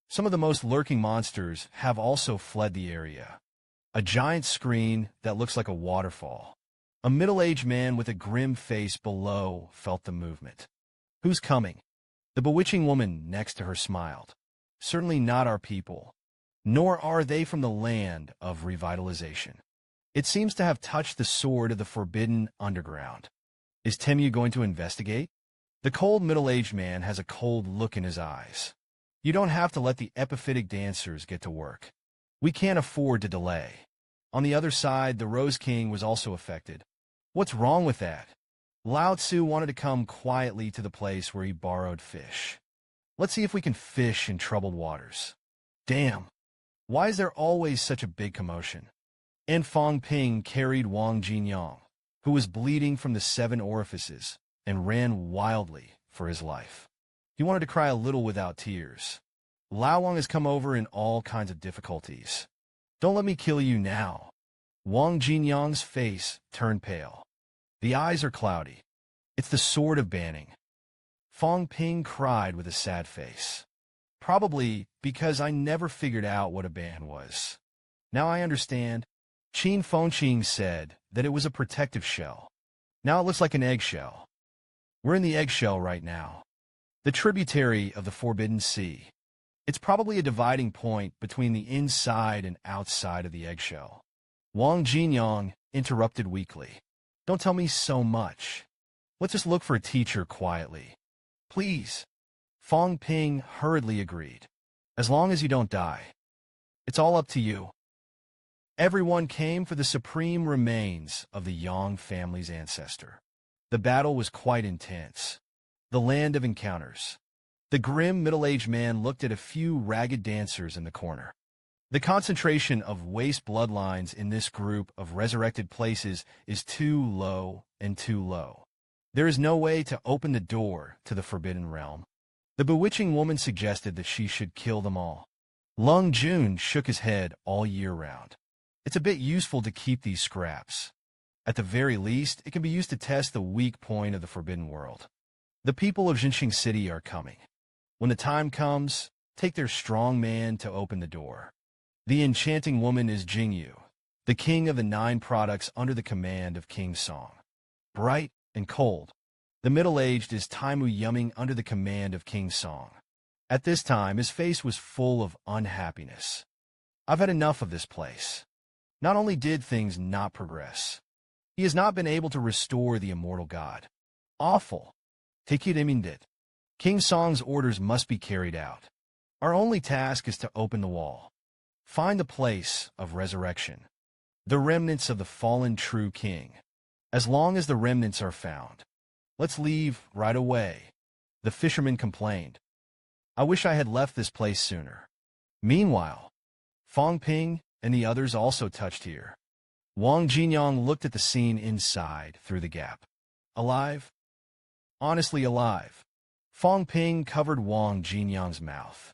A: Some of the most lurking monsters have also fled the area. A giant screen that looks like a waterfall. A middle-aged man with a grim face below felt the movement. Who's coming? The bewitching woman next to her smiled. Certainly not our people, nor are they from the land of revitalization. It seems to have touched the sword of the forbidden underground. Is Temu going to investigate? The cold middle-aged man has a cold look in his eyes. You don't have to let the epiphytic dancers get to work. We can't afford to delay. On the other side, the Rose King was also affected. What's wrong with that? Lao Tzu wanted to come quietly to the place where he borrowed fish. Let's see if we can fish in troubled waters. Damn. Why is there always such a big commotion? And Fang Ping carried Wang Jinyang, who was bleeding from the 7 orifices, and ran wildly for his life. He wanted to cry a little without tears. Lao Wang has come over in all kinds of difficulties. Don't let me kill you now. Wang Jinyang's face turned pale. The eyes are cloudy. It's the sword of banning. Fang Ping cried with a sad face. Probably because I never figured out what a ban was. Now I understand. Qin Fengqing said that it was a protective shell. Now it looks like an eggshell. We're in the eggshell right now. The tributary of the Forbidden Sea. It's probably a dividing point between the inside and outside of the eggshell. Wang Jinyang interrupted weakly. Don't tell me so much. Let's just look for a teacher quietly. Please. Fang Ping hurriedly agreed. As long as you don't die. It's all up to you. Everyone came for the supreme remains of the Yang family's ancestor. The battle was quite intense. The land of encounters. The grim middle-aged man looked at a few ragged dancers in the corner. The concentration of waste bloodlines in this group of resurrected places is too low and too low. There is no way to open the door to the forbidden realm. The bewitching woman suggested that she should kill them all. Lung Jun shook his head all year round. It's a bit useful to keep these scraps. At the very least, it can be used to test the weak point of the forbidden world. The people of Jinxing City are coming. When the time comes, take their strong man to open the door. The enchanting woman is Jingyu, the king of the 9 products under the command of King Song. Bright and cold, the middle-aged is Taimu Yumming under the command of King Song. At this time, his face was full of unhappiness. I've had enough of this place. Not only did things not progress, he has not been able to restore the immortal god. Awful. Tekiremindit. King Song's orders must be carried out. Our only task is to open the wall. Find the place of resurrection. The remnants of the fallen true king. As long as the remnants are found. Let's leave right away. The fisherman complained. I wish I had left this place sooner. Meanwhile, Fang Ping and the others also touched here. Wang Jinyang looked at the scene inside through the gap. Alive? Honestly alive. Fang Ping covered Wang Jinyang's mouth.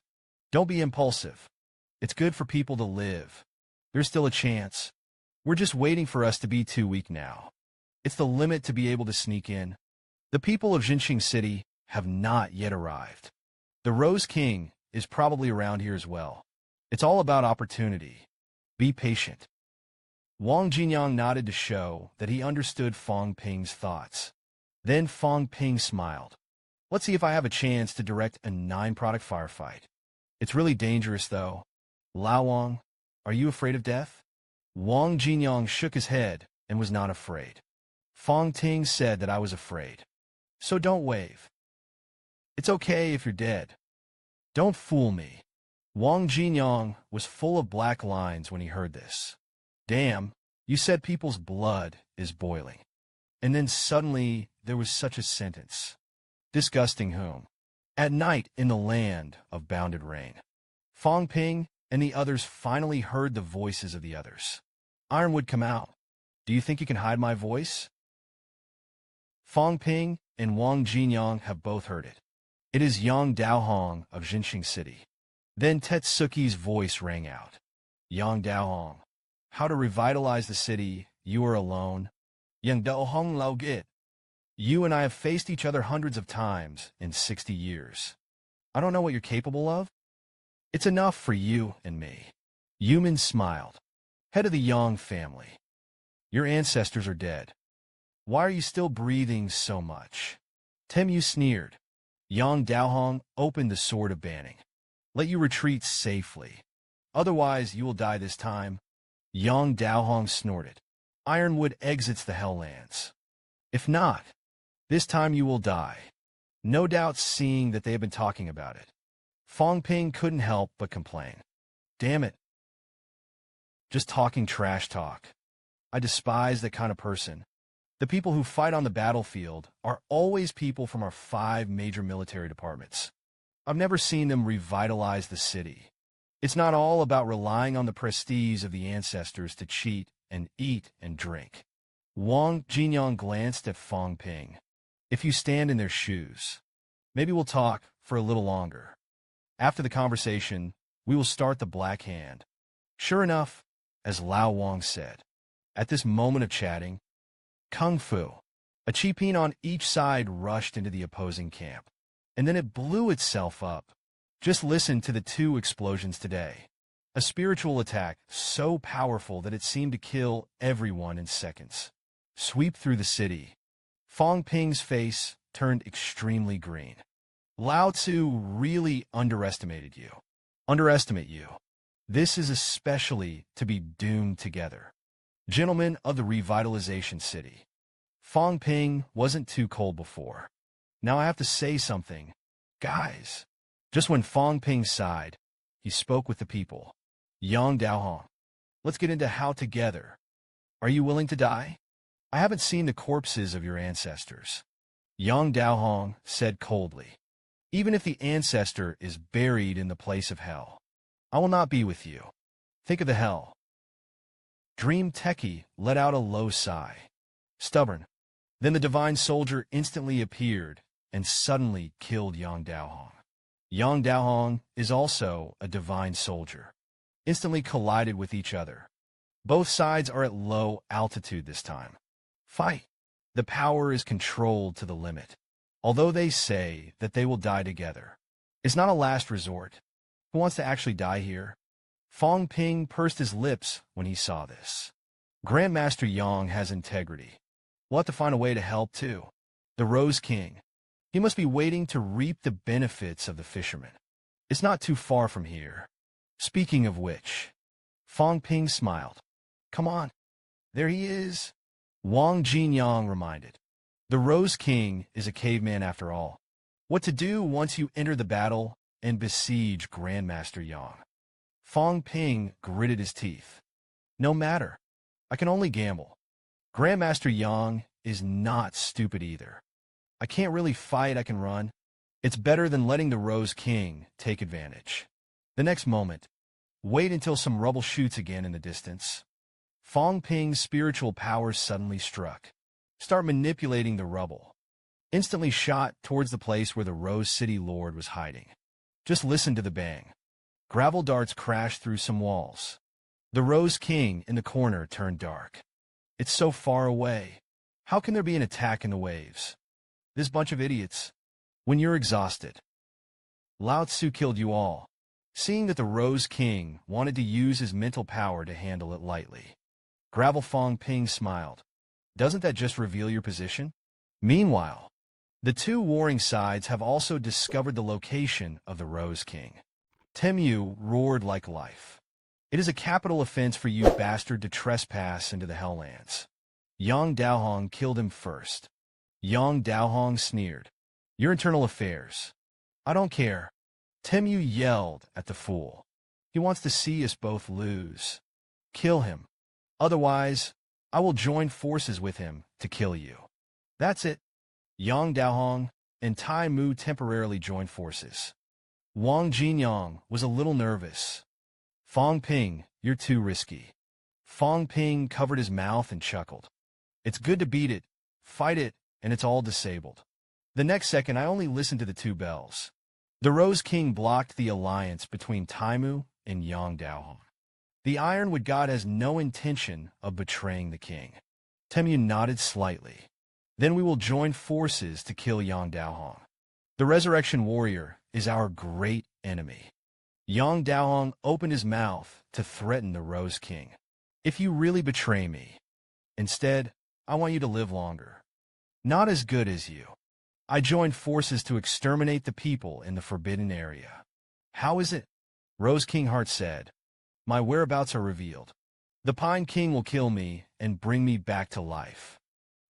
A: Don't be impulsive. It's good for people to live. There's still a chance. We're just waiting for us to be too weak now. It's the limit to be able to sneak in. The people of Jinxing City have not yet arrived. The Rose King is probably around here as well. It's all about opportunity. Be patient. Wang Jinyang nodded to show that he understood Fang Ping's thoughts. Then Fang Ping smiled. Let's see if I have a chance to direct a 9-product firefight. It's really dangerous, though. Lao Wang, are you afraid of death? Wang Jinyang shook his head and was not afraid. Fang Ting said that I was afraid. So don't wave. It's okay if you're dead. Don't fool me. Wang Jinyang was full of black lines when he heard this. Damn, you said people's blood is boiling. And then suddenly there was such a sentence. Disgusting whom? At night in the land of bounded rain. Fang Ping and the others finally heard the voices of the others. Ironwood, come out. Do you think you can hide my voice? Fang Ping and Wang Jinyang have both heard it. It is Yang Daohong of Jinxing City. Then Tetsuki's voice rang out. Yang Daohong, how to revitalize the city, you are alone. Yang Daohong Lao Git. You and I have faced each other hundreds of times in 60 years. I don't know what you're capable of. It's enough for you and me. Yumin smiled. Head of the Yang family. Your ancestors are dead. Why are you still breathing so much? Temu sneered. Yang Daohong opened the sword of banning. Let you retreat safely. Otherwise, you will die this time. Yang Daohong snorted. Ironwood exits the Helllands. If not, this time you will die. No doubt seeing that they have been talking about it. Fang Ping couldn't help but complain. Damn it. Just talking trash talk. I despise that kind of person. The people who fight on the battlefield are always people from our 5 major military departments. I've never seen them revitalize the city. It's not all about relying on the prestige of the ancestors to cheat and eat and drink. Wang Jinyang glanced at Fang Ping. If you stand in their shoes, maybe we'll talk for a little longer. After the conversation, we will start the Black Hand. Sure enough, as Lao Wang said, at this moment of chatting, Kung Fu, a cheapine on each side rushed into the opposing camp, and then it blew itself up. Just listen to the 2 explosions today. A spiritual attack so powerful that it seemed to kill everyone in seconds. Sweep through the city. Fang Ping's face turned extremely green. Lao Tzu really underestimated you. Underestimate you. This is especially to be doomed together. Gentlemen of the revitalization city. Fang Ping wasn't too cold before. Now I have to say something. Guys. Just when Fang Ping sighed, he spoke with the people. Yang Daohong. Let's get into how together. Are you willing to die? I haven't seen the corpses of your ancestors. Yang Daohong said coldly. Even if the ancestor is buried in the place of hell, I will not be with you. Think of the hell. Dream Techie let out a low sigh. Stubborn. Then the divine soldier instantly appeared and suddenly killed Yang Daohong. Yang Daohong is also a divine soldier. Instantly collided with each other. Both sides are at low altitude this time. Fight. The power is controlled to the limit. Although they say that they will die together, it's not a last resort. Who wants to actually die here? Fang Ping pursed his lips when he saw this. Grandmaster Yang has integrity. We'll have to find a way to help too. The Rose King. He must be waiting to reap the benefits of the fisherman. It's not too far from here. Speaking of which, Fang Ping smiled. Come on. There he is. Wang Jinyang reminded. The Rose King is a caveman after all. What to do once you enter the battle and besiege Grandmaster Yang? Fang Ping gritted his teeth. No matter. I can only gamble. Grandmaster Yang is not stupid either. I can't really fight, I can run. It's better than letting the Rose King take advantage. The next moment, wait until some rubble shoots again in the distance. Fang Ping's spiritual powers suddenly struck. Start manipulating the rubble. Instantly shot towards the place where the Rose City Lord was hiding. Just listen to the bang. Gravel darts crashed through some walls. The Rose King in the corner turned dark. It's so far away. How can there be an attack in the waves? This bunch of idiots. When you're exhausted. Lao Tzu killed you all. Seeing that the Rose King wanted to use his mental power to handle it lightly. Gravel Fang Ping smiled. Doesn't that just reveal your position? Meanwhile, the 2 warring sides have also discovered the location of the Rose King. Temu roared like life. It is a capital offense for you bastard to trespass into the Helllands. Yang Daohong killed him first. Yang Daohong sneered. Your internal affairs. I don't care. Temu yelled at the fool. He wants to see us both lose. Kill him. Otherwise, I will join forces with him to kill you. That's it. Yang Daohong, and Tai Mu temporarily joined forces. Wang Jinyang was a little nervous. Fang Ping, you're too risky. Fang Ping covered his mouth and chuckled. It's good to beat it, fight it, and it's all disabled. The next second, I only listened to the two bells. The Rose King blocked the alliance between Taimu and Yang Daohong. The Ironwood God has no intention of betraying the king. Temu nodded slightly. Then we will join forces to kill Yang Daohong. The Resurrection Warrior is our great enemy. Yang Daohong opened his mouth to threaten the Rose King. If you really betray me, instead, I want you to live longer. Not as good as you. I joined forces to exterminate the people in the Forbidden Area. How is it? Rose King Heart said. My whereabouts are revealed. The Pine King will kill me and bring me back to life.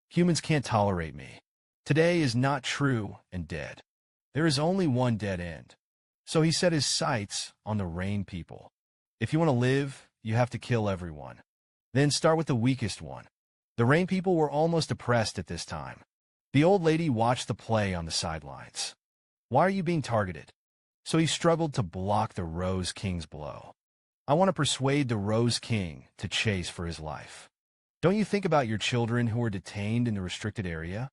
A: Humans can't tolerate me. Today is not true and dead. There is only one dead end. So he set his sights on the Rain people. If you want to live, you have to kill everyone. Then start with the weakest one. The Rain people were almost oppressed at this time. The old lady watched the play on the sidelines. Why are you being targeted? So he struggled to block the Rose King's blow. I want to persuade the Rose King to chase for his life. Don't you think about your children who are detained in the restricted area?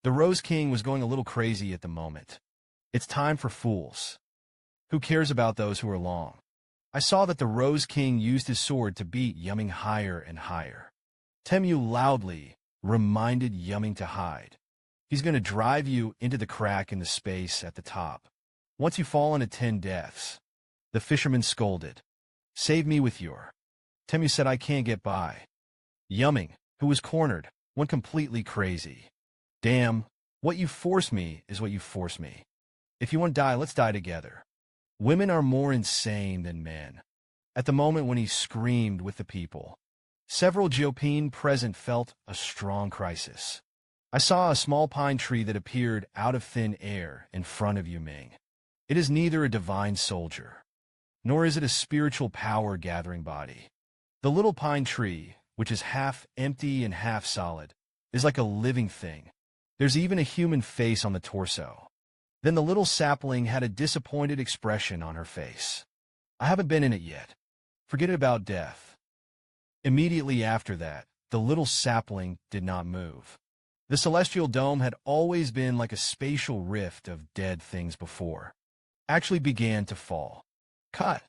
A: The Rose King was going a little crazy at the moment. It's time for fools. Who cares about those who are long? I saw that the Rose King used his sword to beat Yumming higher and higher. Temu loudly reminded Yumming to hide. He's going to drive you into the crack in the space at the top. Once you fall into 10 deaths. The fisherman scolded. Save me with your. Temu said I can't get by. Yumming, who was cornered, went completely crazy. Damn, what you force me is what you force me. If you want to die, let's die together. Women are more insane than men. At the moment when he screamed with the people, several Jiopine present felt a strong crisis. I saw a small pine tree that appeared out of thin air in front of Yuming. It is neither a divine soldier, nor is it a spiritual power-gathering body. The little pine tree, which is half empty and half solid, is like a living thing. There's even a human face on the torso. Then the little sapling had a disappointed expression on her face. I haven't been in it yet. Forget about death. Immediately after that, the little sapling did not move. The celestial dome had always been like a spatial rift of dead things before. Actually began to fall. Cut.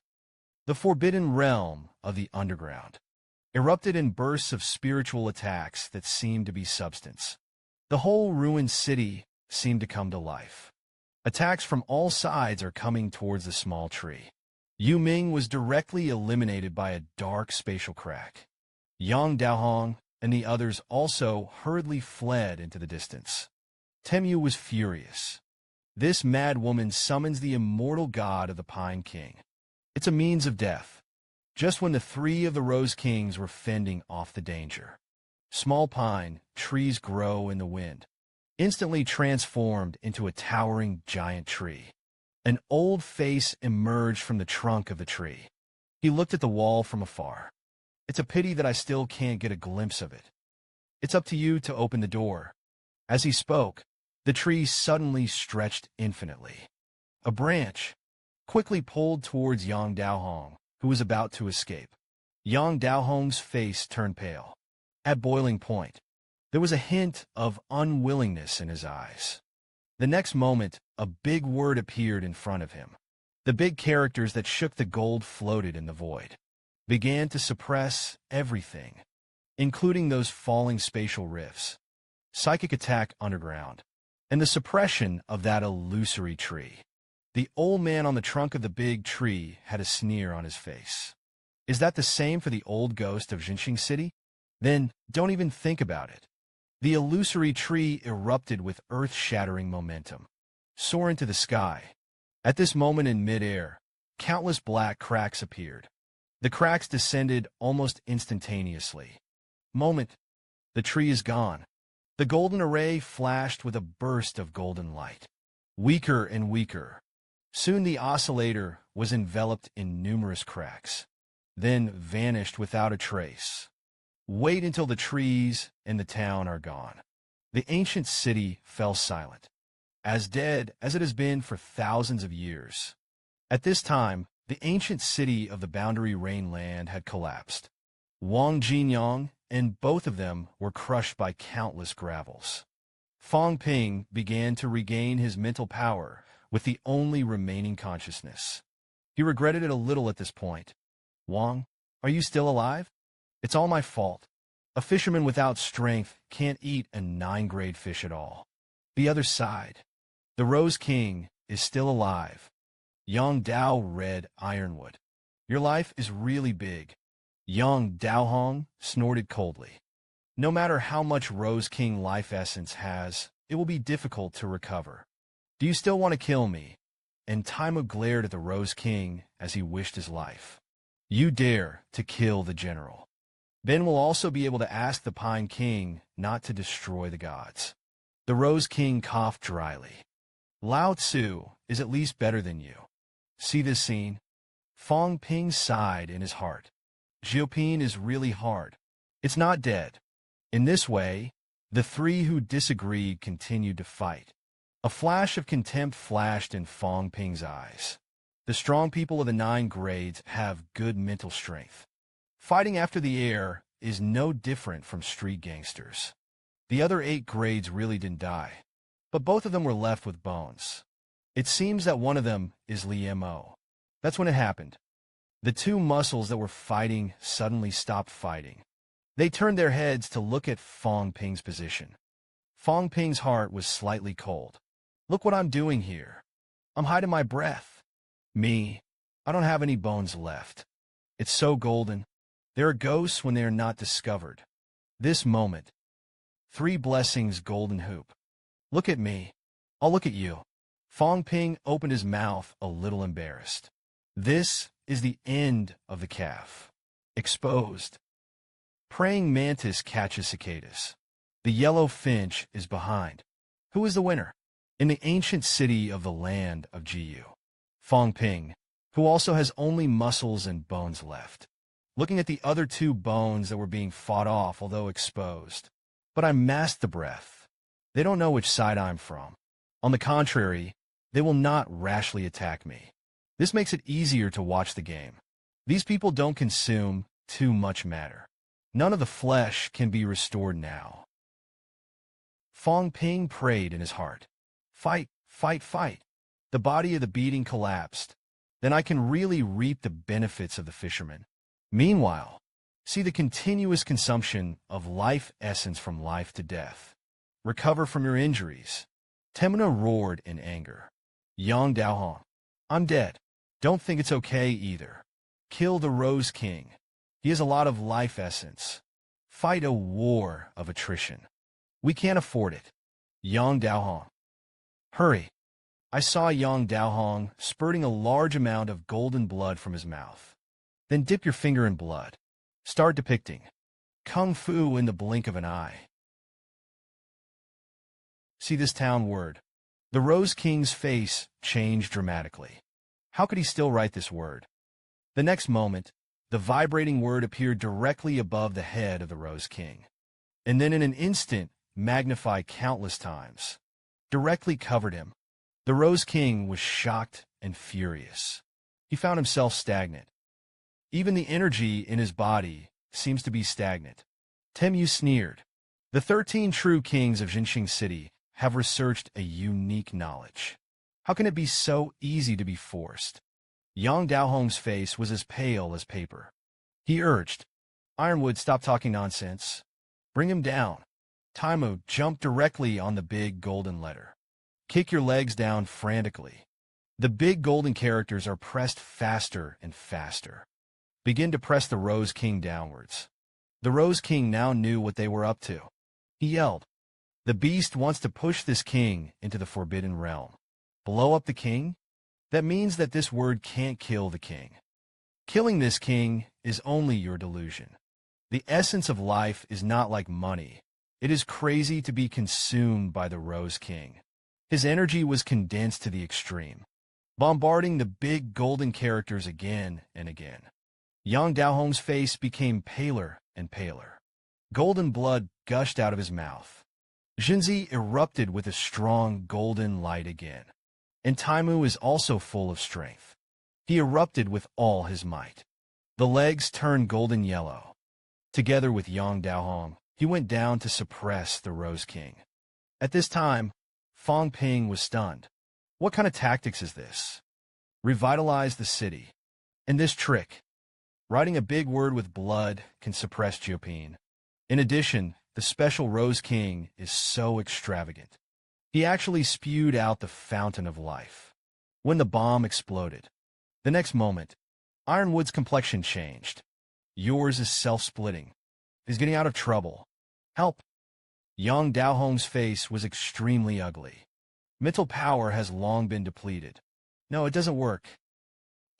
A: The forbidden realm of the underground erupted in bursts of spiritual attacks that seemed to be substance. The whole ruined city seemed to come to life. Attacks from all sides are coming towards the small tree. Yu Ming was directly eliminated by a dark spatial crack. Yang Daohong and the others also hurriedly fled into the distance. Temu was furious. This mad woman summons the immortal god of the Pine King. It's a means of death. Just when the three of the Rose Kings were fending off the danger. Small pine trees grow in the wind, instantly transformed into a towering giant tree. An old face emerged from the trunk of the tree. He looked at the wall from afar. It's a pity that I still can't get a glimpse of it. It's up to you to open the door. As he spoke, the tree suddenly stretched infinitely. A branch quickly pulled towards Yang Daohong, who was about to escape. Yang Daohong's face turned pale. At boiling point, there was a hint of unwillingness in his eyes. The next moment, a big word appeared in front of him. The big characters that shook the gold floated in the void, began to suppress everything, including those falling spatial rifts, psychic attack underground, and the suppression of that illusory tree. The old man on the trunk of the big tree had a sneer on his face. Is that the same for the old ghost of Jinxing City? Then don't even think about it. The illusory tree erupted with earth-shattering momentum, soared into the sky. At this moment in midair, countless black cracks appeared. The cracks descended almost instantaneously. Moment, the tree is gone. The golden array flashed with a burst of golden light. Weaker and weaker. Soon the oscillator was enveloped in numerous cracks, then vanished without a trace. Wait until the trees and the town are gone. The ancient city fell silent. as dead as it has been for thousands of years. At this time, the ancient city of the Boundary Rain Land had collapsed. Wang Jinyang and both of them were crushed by countless gravels. Fang Ping began to regain his mental power with the only remaining consciousness. He regretted it a little at this point. Wang, are you still alive? It's all my fault. A fisherman without strength can't eat a 9-grade fish at all. The other side. The Rose King is still alive. Yang Dao read Ironwood. Your life is really big. Yang Daohong snorted coldly. No matter how much Rose King life essence has, it will be difficult to recover. Do you still want to kill me? And Taimo glared at the Rose King as he wished his life. You dare to kill the general. Ben will also be able to ask the Pine King not to destroy the gods. The Rose King coughed dryly. Lao Tzu is at least better than you. See this scene? Fang Ping sighed in his heart. Xiaoping is really hard. It's not dead. In this way, the three who disagreed continued to fight. A flash of contempt flashed in Fang Ping's eyes. The strong people of the 9 grades have good mental strength. Fighting after the air is no different from street gangsters. The other 8 grades really didn't die, but both of them were left with bones. It seems that one of them is Liemo. That's when it happened. The 2 muscles that were fighting suddenly stopped fighting. They turned their heads to look at Fang Ping's position. Fang Ping's heart was slightly cold. Look what I'm doing here. I'm hiding my breath. Me, I don't have any bones left. It's so golden. There are ghosts when they are not discovered. This moment. 3 blessings golden hoop. Look at me. I'll look at you. Fang Ping opened his mouth a little embarrassed. This is the end of the calf. Exposed. Praying mantis catches cicadas. The yellow finch is behind. Who is the winner? In the ancient city of the land of Jiyu. Fang Ping, who also has only muscles and bones left. Looking at the other 2 bones that were being fought off, although exposed. But I masked the breath. They don't know which side I'm from. On the contrary, they will not rashly attack me. This makes it easier to watch the game. These people don't consume too much matter. None of the flesh can be restored now. Fang Ping prayed in his heart. Fight, fight, fight. The body of the beating collapsed. Then I can really reap the benefits of the fisherman. Meanwhile, see the continuous consumption of life essence from life to death. Recover from your injuries. Temuna roared in anger. Yang Daohong, I'm dead. Don't think it's okay either. Kill the Rose King. He has a lot of life essence. Fight a war of attrition. We can't afford it. Yang Daohong. Hurry. I saw Yang Daohong spurting a large amount of golden blood from his mouth. Then dip your finger in blood. Start depicting. Kung Fu in the blink of an eye. See this town word. The Rose King's face changed dramatically. How could he still write this word? The next moment, the vibrating word appeared directly above the head of the Rose King. And then in an instant, magnified countless times. Directly covered him. The Rose King was shocked and furious. He found himself stagnant. Even the energy in his body seems to be stagnant. Temu sneered. The 13 true kings of Jinxing City have researched a unique knowledge. How can it be so easy to be forced? Yang Daohong's face was as pale as paper. He urged, Ironwood, stop talking nonsense. Bring him down. Taimo jumped directly on the big golden letter. Kick your legs down frantically. The big golden characters are pressed faster and faster. Begin to press the Rose King downwards. The Rose King now knew what they were up to. He yelled, the beast wants to push this king into the forbidden realm. Blow up the king? That means that this word can't kill the king. Killing this king is only your delusion. The essence of life is not like money. It is crazy to be consumed by the Rose King. His energy was condensed to the extreme, bombarding the big golden characters again and again. Yang Daohong's face became paler and paler. Golden blood gushed out of his mouth. Jinzi erupted with a strong golden light again, and Taimu is also full of strength. He erupted with all his might. The legs turned golden yellow. Together with Yang Daohong, he went down to suppress the Rose King. At this time, Fang Ping was stunned. What kind of tactics is this? Revitalize the city. And this trick, writing a big word with blood, can suppress Jiupin. In addition, the special Rose King is so extravagant. He actually spewed out the fountain of life. When the bomb exploded, the next moment, Ironwood's complexion changed. Yours is self-splitting. He's getting out of trouble. Help! Yang Daohong's face was extremely ugly. Mental power has long been depleted. No, it doesn't work.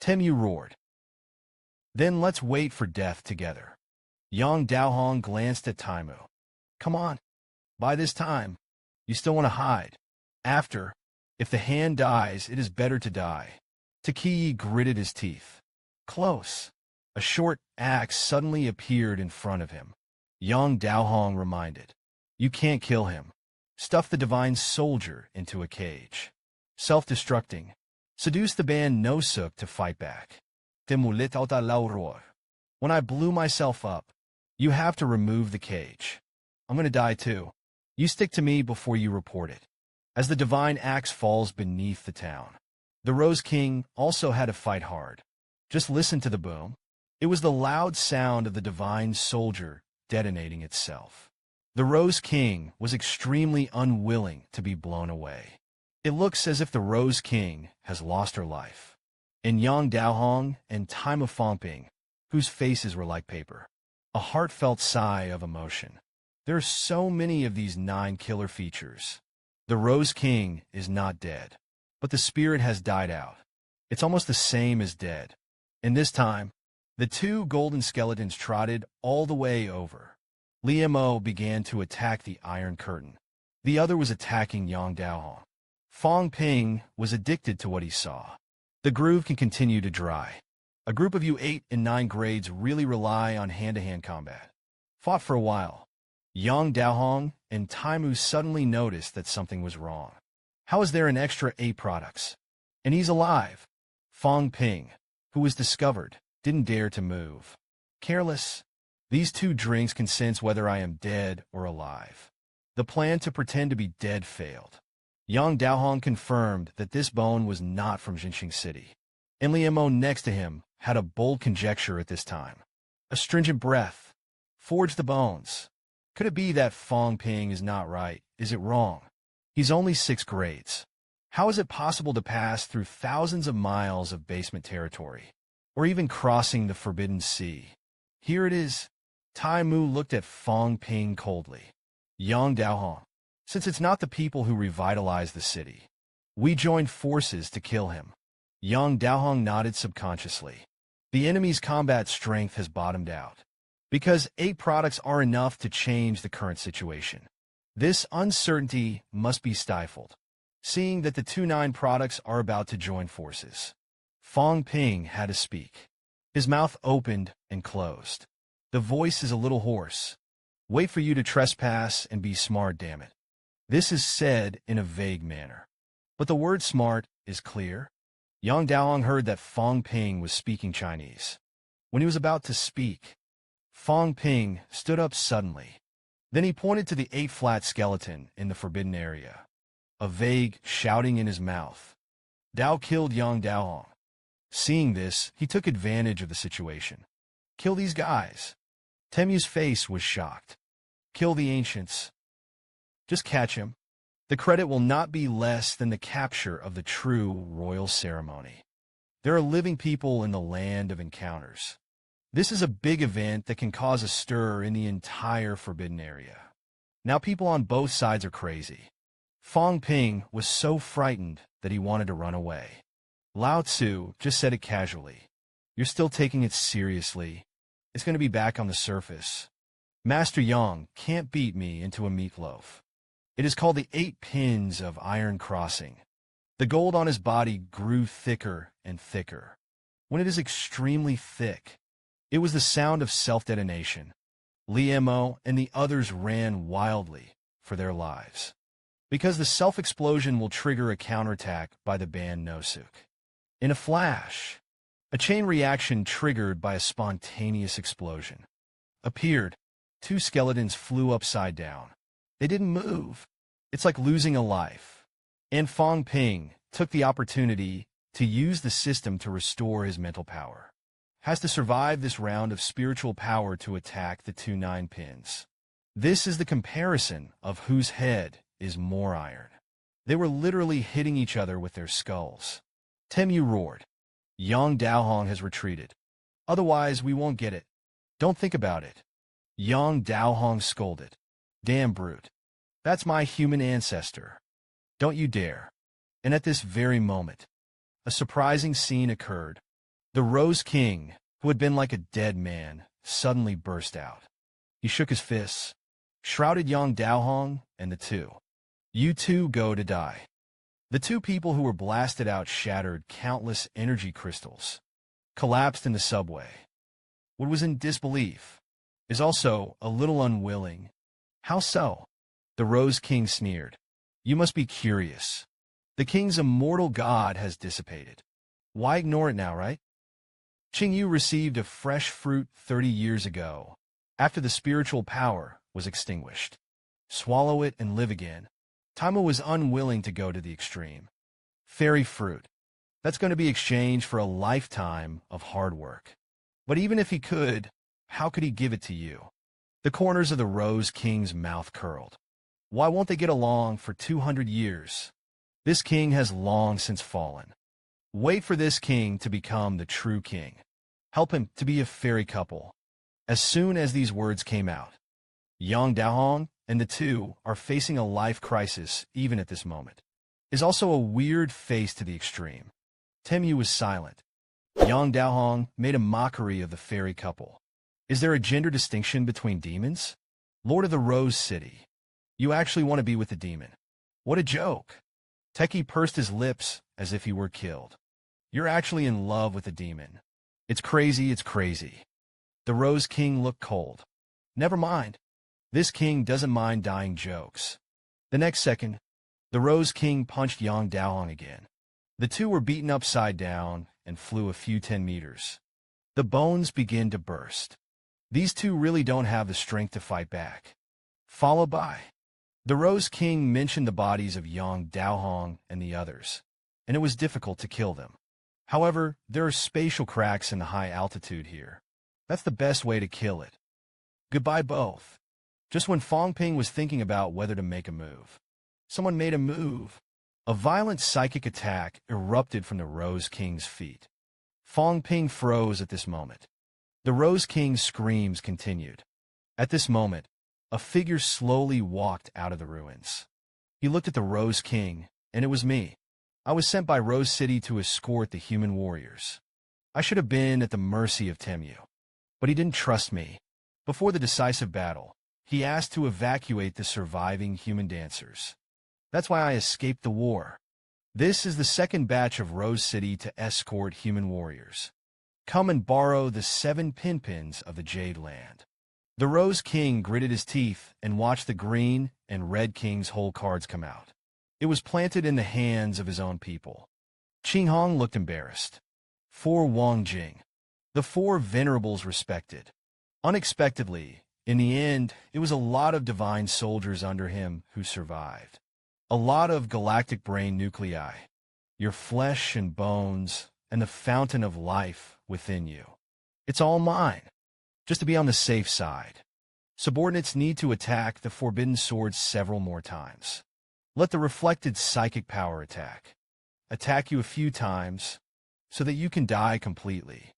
A: Temu roared. Then let's wait for death together. Yang Daohong glanced at Taimu. Come on. By this time, you still want to hide. After, if the hand dies, it is better to die. Takiyi gritted his teeth. Close. A short axe suddenly appeared in front of him. Yang Daohong reminded. You can't kill him. Stuff the divine soldier into a cage. Self-destructing. Seduce the band Nosuk to fight back. When I blew myself up, you have to remove the cage. I'm gonna die too. You stick to me before you report it. As the divine axe falls beneath the town, the Rose King also had to fight hard. Just listen to the boom. It was the loud sound of the divine soldier detonating itself. The Rose King was extremely unwilling to be blown away. It looks as if the Rose King has lost her life. And Yang Daohong and Taimu Fang Ping, whose faces were like paper. A heartfelt sigh of emotion. There are so many of these 9 killer features. The Rose King is not dead, but the spirit has died out. It's almost the same as dead. And this time, the 2 golden skeletons trotted all the way over. Liemo began to attack the Iron Curtain. The other was attacking Yang Daohong. Fang Ping was addicted to what he saw. The groove can continue to dry. A group of you 8 and 9 grades really rely on hand-to-hand combat. Fought for a while. Yang Daohong and Taimu suddenly noticed that something was wrong. How is there an extra 8 products? And he's alive. Fang Ping, who was discovered, didn't dare to move. Careless. These 2 drinks can sense whether I am dead or alive. The plan to pretend to be dead failed. Yang Daohong confirmed that this bone was not from Jinxing City. And Liemo next to him had a bold conjecture at this time. A stringent breath. Forge the bones. Could it be that Fang Ping is not right? Is it wrong? He's only 6 grades. How is it possible to pass through thousands of miles of basement territory? Or even crossing the Forbidden Sea? Here it is. Taimu looked at Fang Ping coldly. Yang Daohong. Since it's not the people who revitalize the city, we joined forces to kill him. Yang Daohong nodded subconsciously. The enemy's combat strength has bottomed out. Because 8 products are enough to change the current situation. This uncertainty must be stifled, seeing that the 2 9 products are about to join forces. Fang Ping had to speak. His mouth opened and closed. The voice is a little hoarse. Wait for you to trespass and be smart, damn it. This is said in a vague manner. But the word smart is clear. Yang Daohong heard that Fang Ping was speaking Chinese. When he was about to speak, Fang Ping stood up suddenly. Then he pointed to the 8-flat skeleton in the forbidden area. A vague shouting in his mouth. Dao killed Yang Daohong. Seeing this, he took advantage of the situation. Kill these guys. Temu's face was shocked. Kill the ancients. Just catch him. The credit will not be less than the capture of the true royal ceremony. There are living people in the land of encounters. This is a big event that can cause a stir in the entire forbidden area. Now people on both sides are crazy. Fang Ping was so frightened that he wanted to run away. Lao Tzu just said it casually. You're still taking it seriously. It's going to be back on the surface. Master Yang can't beat me into a meatloaf. It is called the 8 pins of iron crossing. The gold on his body grew thicker and thicker. When it is extremely thick, it was the sound of self-detonation. Liemo and the others ran wildly, for their lives. Because the self-explosion will trigger a counterattack by the band Nosuk. In a flash, a chain reaction triggered by a spontaneous explosion appeared. Two skeletons flew upside down. They didn't move. It's like losing a life. And Fang Ping took the opportunity to use the system to restore his mental power. Has to survive this round of spiritual power to attack the two 9 pins. This is the comparison of whose head is more iron. They were literally hitting each other with their skulls. Temu roared. Yang Daohong has retreated. Otherwise, we won't get it. Don't think about it. Yang Daohong scolded. Damn brute. That's my human ancestor. Don't you dare. And at this very moment, a surprising scene occurred. The Rose King, who had been like a dead man, suddenly burst out. He shook his fists, shrouded Yang Daohong and the two. You two go to die. The two people who were blasted out shattered countless energy crystals, collapsed in the subway. What was in disbelief is also a little unwilling. How so? The Rose King sneered. You must be curious. The king's immortal god has dissipated. Why ignore it now, right? Qingyu received a fresh fruit 30 years ago, after the spiritual power was extinguished. Swallow it and live again. Taimu was unwilling to go to the extreme. Fairy fruit. That's going to be exchanged for a lifetime of hard work. But even if he could, how could he give it to you? The corners of the Rose King's mouth curled. Why won't they get along for 200 years? This king has long since fallen. Wait for this king to become the true king. Help him to be a fairy couple. As soon as these words came out, Yang Daohong and the two are facing a life crisis even at this moment. Is also a weird face to the extreme. Temu was silent. Yang Daohong made a mockery of the fairy couple. Is there a gender distinction between demons? Lord of the Rose City. You actually want to be with the demon. What a joke. Teki pursed his lips as if he were killed. You're actually in love with the demon. It's crazy, it's crazy. The Rose King looked cold. Never mind. This king doesn't mind dying jokes. The next second, the Rose King punched Yang Daohong again. The two were beaten upside down and flew a few 10 meters. The bones begin to burst. These two really don't have the strength to fight back. Followed by, the Rose King mentioned the bodies of Yang Daohong and the others, and it was difficult to kill them. However, there are spatial cracks in the high altitude here. That's the best way to kill it. Goodbye both. Just when Fang Ping was thinking about whether to make a move, someone made a move. A violent psychic attack erupted from the Rose King's feet. Fang Ping froze at this moment. The Rose King's screams continued. At this moment, a figure slowly walked out of the ruins. He looked at the Rose King, and it was me. I was sent by Rose City to escort the human warriors. I should have been at the mercy of Temu. But he didn't trust me. Before the decisive battle, he asked to evacuate the surviving human dancers. That's why I escaped the war. This is the second batch of Rose City to escort human warriors. Come and borrow the 7 pin-pins of the Jade Land. The Rose King gritted his teeth and watched the Green and Red King's whole cards come out. It was planted in the hands of his own people. Qinghong looked embarrassed. 4 Wang Jing. The 4 venerables respected. Unexpectedly, in the end, it was a lot of divine soldiers under him who survived. A lot of galactic brain nuclei. Your flesh and bones and the fountain of life within you. It's all mine. Just to be on the safe side. Subordinates need to attack the Forbidden Sword several more times. Let the reflected psychic power attack. Attack you a few times so that you can die completely.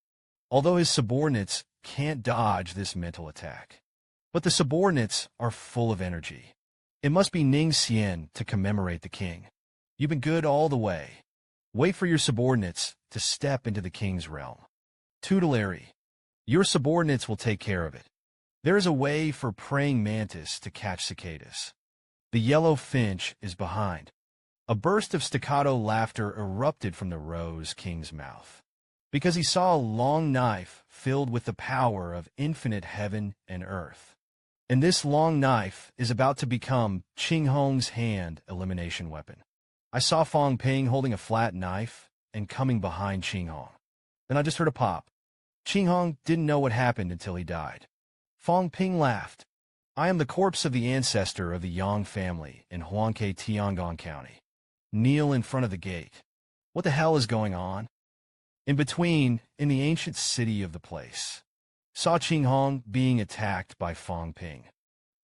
A: Although his subordinates can't dodge this mental attack. But the subordinates are full of energy. It must be Ning Xian to commemorate the king. You've been good all the way. Wait for your subordinates to step into the king's realm. Tutelary. Your subordinates will take care of it. There is a way for praying mantis to catch cicadas. The yellow finch is behind. A burst of staccato laughter erupted from the Rose King's mouth, because he saw a long knife filled with the power of infinite heaven and earth. And this long knife is about to become Qing Hong's hand elimination weapon. I saw Fang Ping holding a flat knife and coming behind Qing Hong. Then I just heard a pop. Qing Hong didn't know what happened until he died. Fang Ping laughed. I am the corpse of the ancestor of the Yang family in Huangke, Tiangong County. Kneel in front of the gate. What the hell is going on? In between, in the ancient city of the place, saw Qing Hong being attacked by Fang Ping.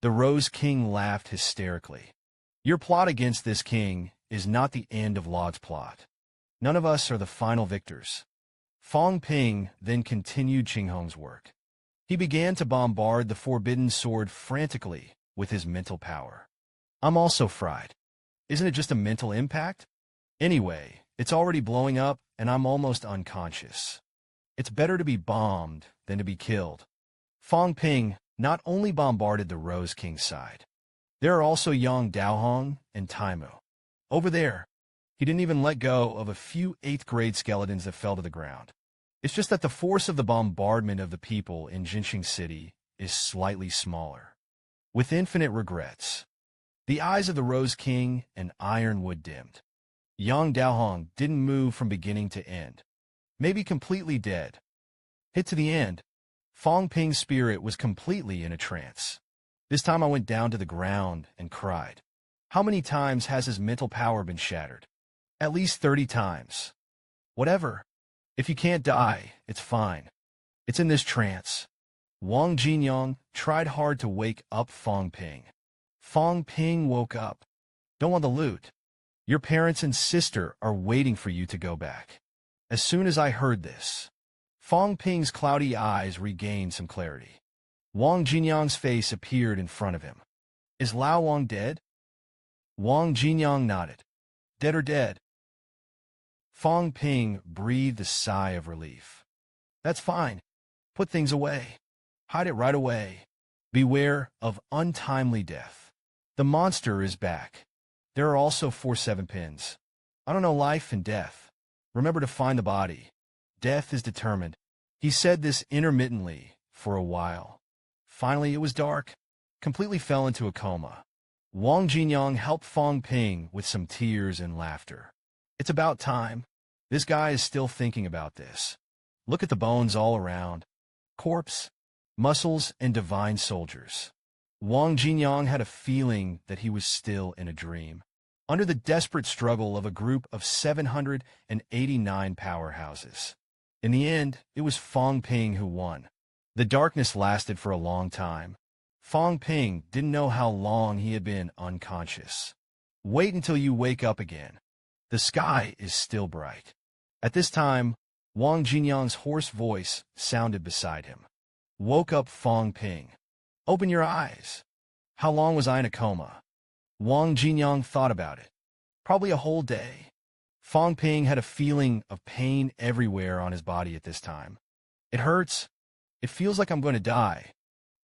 A: The Rose King laughed hysterically. Your plot against this king is not the end of Laud's plot. None of us are the final victors. Fang Ping then continued Qing Hong's work. He began to bombard the forbidden sword frantically with his mental power. I'm also fried. Isn't it just a mental impact? Anyway, it's already blowing up and I'm almost unconscious. It's better to be bombed than to be killed. Fang Ping not only bombarded the Rose King's side. There are also Yang Daohong and Taimu. Over there, he didn't even let go of a few 8th-grade skeletons that fell to the ground. It's just that the force of the bombardment of the people in Jinxing City is slightly smaller. With infinite regrets, the eyes of the Rose King and Ironwood dimmed. Yang Daohong didn't move from beginning to end. Maybe completely dead. Hit to the end, Fang Ping's spirit was completely in a trance. This time I went down to the ground and cried. How many times has his mental power been shattered? At least 30 times. Whatever. If you can't die, it's fine. It's in this trance. Wang Jinyang tried hard to wake up Fang Ping. Fang Ping woke up. Don't want the loot. Your parents and sister are waiting for you to go back. As soon as I heard this, Fang Ping's cloudy eyes regained some clarity. Wang Jinyang's face appeared in front of him. Is Lao Wang dead? Wang Jinyang nodded. Dead or dead? Fang Ping breathed a sigh of relief. That's fine. Put things away. Hide it right away. Beware of untimely death. The monster is back. There are also 4-7 pins. I don't know life and death. Remember to find the body. Death is determined. He said this intermittently for a while. Finally, it was dark. Completely fell into a coma. Wang Jinyang helped Fang Ping with some tears and laughter. It's about time. This guy is still thinking about this. Look at the bones all around. Corpse, muscles, and divine soldiers. Wang Jinyang had a feeling that he was still in a dream. Under the desperate struggle of a group of 789 powerhouses. In the end, it was Fang Ping who won. The darkness lasted for a long time. Fang Ping didn't know how long he had been unconscious. Wait until you wake up again. The sky is still bright. At this time, Wang Jinyang's hoarse voice sounded beside him. Woke up Fang Ping. Open your eyes. How long was I in a coma? Wang Jinyang thought about it. Probably a whole day. Fang Ping had a feeling of pain everywhere on his body at this time. It hurts. It feels like I'm going to die.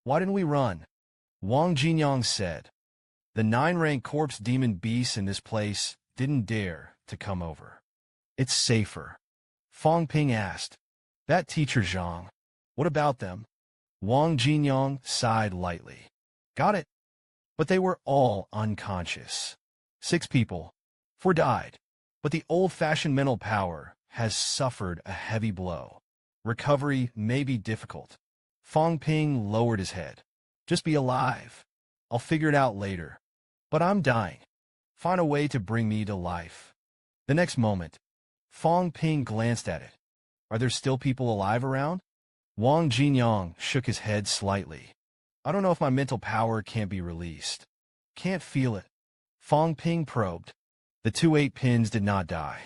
A: Why didn't we run? Wang Jinyang said. The 9-rank corpse demon beasts in this place didn't dare to come over. It's safer. Fang Ping asked. That teacher Zhang. What about them? Wang Jinyang sighed lightly. Got it. But they were all unconscious. 6 people. 4 died. But the old-fashioned mental power has suffered a heavy blow. Recovery may be difficult. Fang Ping lowered his head. Just be alive. I'll figure it out later. But I'm dying. Find a way to bring me to life. The next moment, Fang Ping glanced at it. Are there still people alive around? Wang Jinyang shook his head slightly. I don't know if my mental power can't be released. Can't feel it. Fang Ping probed. The 2-8 pins did not die.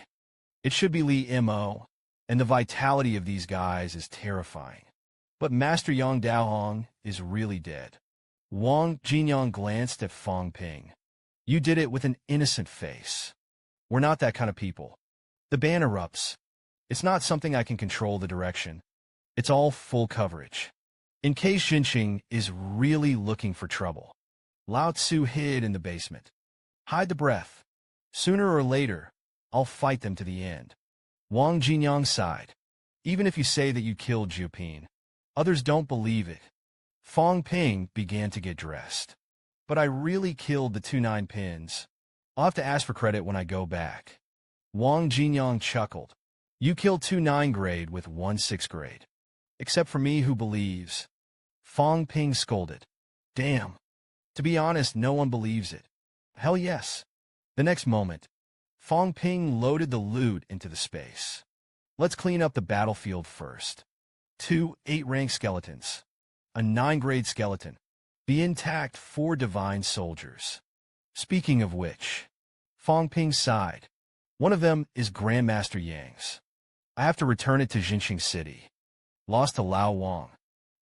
A: It should be Li Mo, and the vitality of these guys is terrifying. But Master Yang Daohong is really dead. Wang Jinyang glanced at Fang Ping. You did it with an innocent face. We're not that kind of people. The ban erupts. It's not something I can control the direction. It's all full coverage. In case Jinxing is really looking for trouble. Lao Tzu hid in the basement. Hide the breath. Sooner or later, I'll fight them to the end. Wang Jinyang sighed. Even if you say that you killed Jiupin, others don't believe it. Fang Ping began to get dressed. But I really killed the 2-9 pins. I'll have to ask for credit when I go back. Wang Jinyang chuckled. You killed 2-9 grade with 1-6 grade. Except for me who believes. Fang Ping scolded. Damn. To be honest, no one believes it. Hell yes. The next moment, Fang Ping loaded the loot into the space. Let's clean up the battlefield first. 2 8-rank skeletons. A 9-grade skeleton. The intact 4 divine soldiers. Speaking of which, Fang Ping sighed. One of them is Grandmaster Yang's. I have to return it to Jinxing City. Lost to Lao Wang.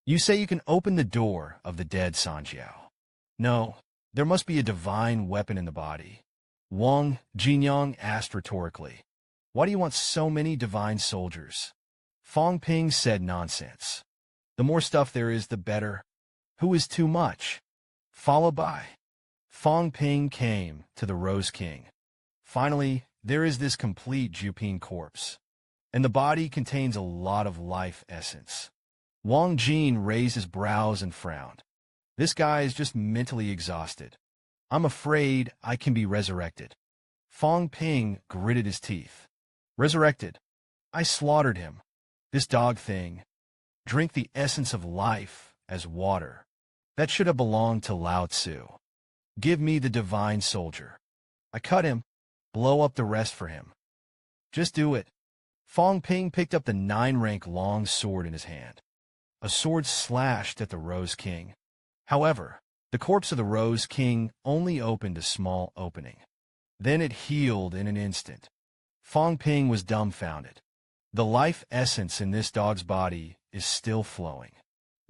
A: You say you can open the door of the dead Sanjiao. No, there must be a divine weapon in the body. Wang Jinyang asked rhetorically. Why do you want so many divine soldiers? Fang Ping said nonsense. The more stuff there is, the better. Who is too much? Followed by. Fang Ping came to the Rose King. Finally, there is this complete Jupin corpse. And the body contains a lot of life essence. Wang Jin raised his brows and frowned. This guy is just mentally exhausted. I'm afraid I can be resurrected. Fang Ping gritted his teeth. Resurrected. I slaughtered him. This dog thing. Drink the essence of life as water. That should have belonged to Lao Tzu. Give me the divine soldier. I cut him. Blow up the rest for him. Just do it. Fang Ping picked up the 9-rank long sword in his hand. A sword slashed at the Rose King. However, the corpse of the Rose King only opened a small opening. Then it healed in an instant. Fang Ping was dumbfounded. The life essence in this dog's body is still flowing.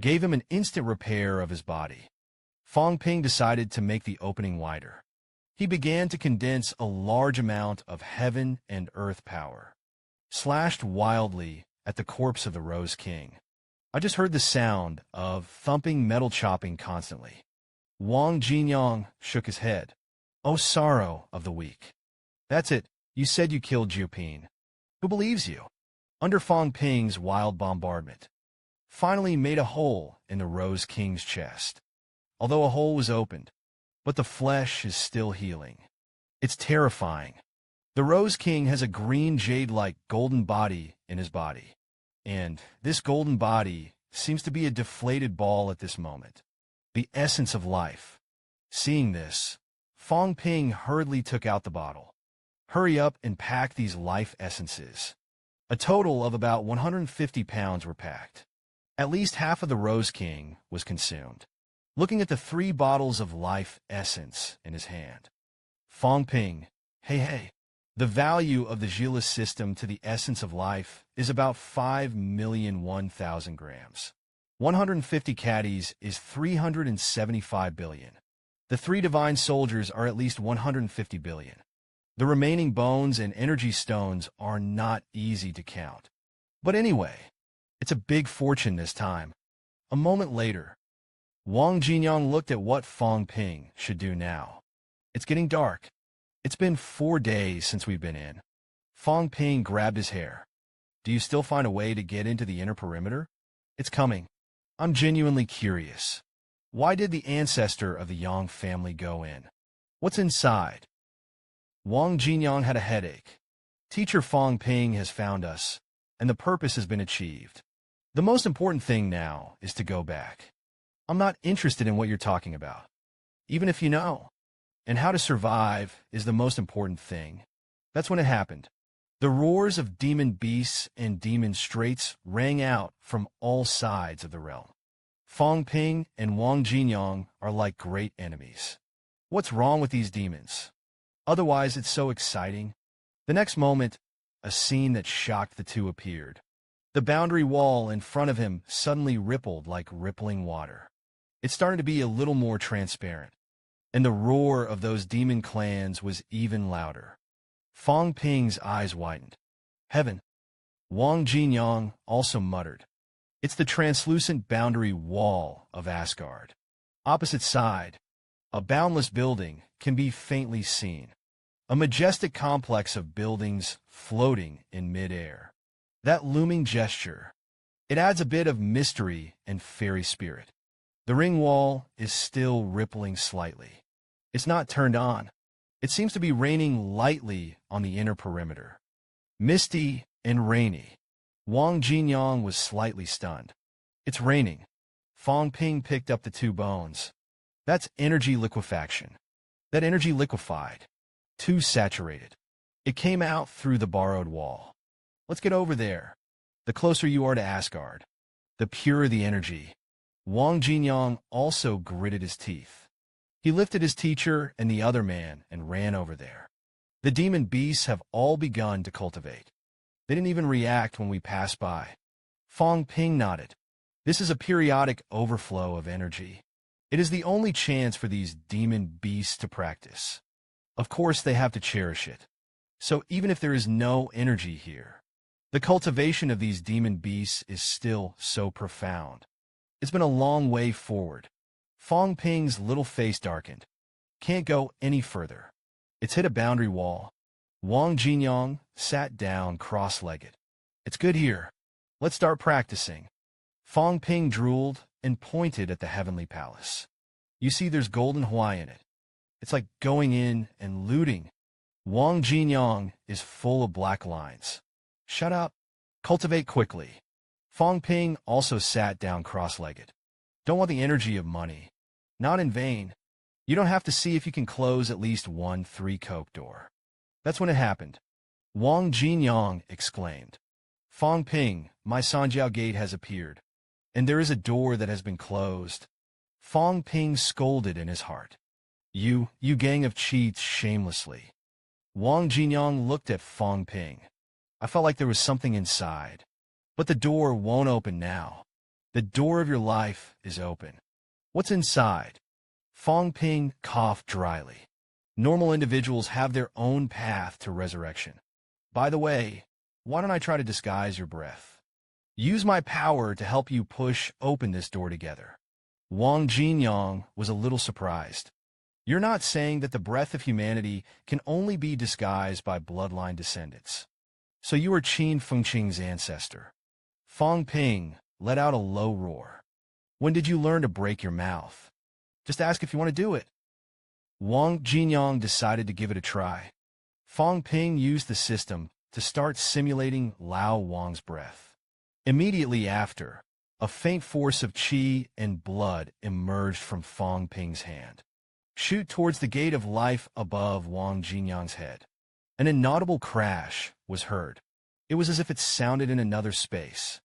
A: Gave him an instant repair of his body. Fang Ping decided to make the opening wider. He began to condense a large amount of heaven and earth power. Slashed wildly at the corpse of the Rose King. I just heard the sound of thumping metal chopping constantly. Wang Jinyang shook his head. Oh, sorrow of the weak. That's it. You said you killed Jupin. Who believes you? Under Fang Ping's wild bombardment. Finally made a hole in the Rose King's chest. Although a hole was opened, but the flesh is still healing. It's terrifying. The Rose King has a green jade-like golden body in his body. And this golden body seems to be a deflated ball at this moment. The essence of life. Seeing this, Fang Ping hurriedly took out the bottle. Hurry up and pack these life essences. A total of about 150 pounds were packed. At least half of the Rose King was consumed. Looking at the 3 bottles of life essence in his hand. Fang Ping, hey. The value of the Gila system to the essence of life is about 5,001,000 grams. 150 caddies is 375 billion. The 3 divine soldiers are at least 150 billion. The remaining bones and energy stones are not easy to count. But anyway, it's a big fortune this time. A moment later, Wang Jinyang looked at what Fang Ping should do now. It's getting dark. It's been 4 days since we've been in. Fang Ping grabbed his hair. Do you still find a way to get into the inner perimeter? It's coming. I'm genuinely curious. Why did the ancestor of the Yang family go in? What's inside? Wang Jinyang had a headache. Teacher Fang Ping has found us, and the purpose has been achieved. The most important thing now is to go back. I'm not interested in what you're talking about, even if you know. And how to survive is the most important thing. That's when it happened. The roars of demon beasts and demon straits rang out from all sides of the realm. Fang Ping and Wang Jinyang are like great enemies. What's wrong with these demons? Otherwise, it's so exciting. The next moment, a scene that shocked the two appeared. The boundary wall in front of him suddenly rippled like rippling water. It started to be a little more transparent. And the roar of those demon clans was even louder. Fang Ping's eyes widened. Heaven. Wang Jinyang also muttered. It's the translucent boundary wall of Asgard. Opposite side, a boundless building can be faintly seen. A majestic complex of buildings floating in midair. That looming gesture, it adds a bit of mystery and fairy spirit. The ring wall is still rippling slightly. It's not turned on. It seems to be raining lightly on the inner perimeter. Misty and rainy. Wang Jinyang was slightly stunned. It's raining. Fang Ping picked up the two bones. That's energy liquefaction. That energy liquefied. Too saturated. It came out through the borrowed wall. Let's get over there. The closer you are to Asgard, the purer the energy. Wang Jinyang also gritted his teeth. He lifted his teacher and the other man and ran over there. The demon beasts have all begun to cultivate. They didn't even react when we passed by. Fang Ping nodded. This is a periodic overflow of energy. It is the only chance for these demon beasts to practice. Of course, they have to cherish it. So even if there is no energy here, the cultivation of these demon beasts is still so profound. It's been a long way forward. Fang Ping's little face darkened. Can't go any further. It's hit a boundary wall. Wang Jinyang sat down cross-legged. It's good here. Let's start practicing. Fang Ping drooled and pointed at the heavenly palace. You see there's golden Hwai in it. It's like going in and looting. Wang Jinyang is full of black lines. Shut up. Cultivate quickly. Fang Ping also sat down cross-legged. Don't want the energy of money. Not in vain. You don't have to see if you can close at least 1 3-coke door. That's when it happened. Wang Jinyang exclaimed. Fang Ping, my Sanjiao gate has appeared, and there is a door that has been closed. Fang Ping scolded in his heart. You gang of cheats shamelessly. Wang Jinyang looked at Fang Ping. I felt like there was something inside. But the door won't open now. The door of your life is open. What's inside? Fang Ping coughed dryly. Normal individuals have their own path to resurrection. By the way, why don't I try to disguise your breath? Use my power to help you push open this door together. Wang Jinyang was a little surprised. You're not saying that the breath of humanity can only be disguised by bloodline descendants. So you are Qin Fengqing's ancestor. Fang Ping let out a low roar. When did you learn to break your mouth? Just ask if you want to do it. Wang Jinyang decided to give it a try. Fang Ping used the system to start simulating Lao Wang's breath. Immediately after, a faint force of qi and blood emerged from Fang Ping's hand. Shoot towards the gate of life above Wang Jinyang's head. An inaudible crash was heard. It was as if it sounded in another space.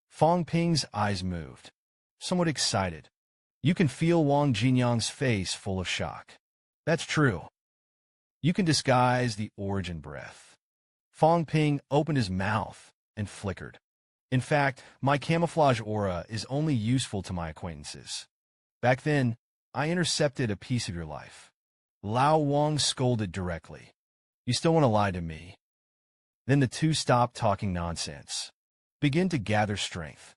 A: Fang Ping's eyes moved, somewhat excited. You can feel Wang Jinyang's face full of shock. That's true. You can disguise the origin breath. Fang Ping opened his mouth and flickered. In fact, my camouflage aura is only useful to my acquaintances. Back then, I intercepted a piece of your life. Lao Wang scolded directly. You still want to lie to me? Then the two stopped talking nonsense. Begin to gather strength.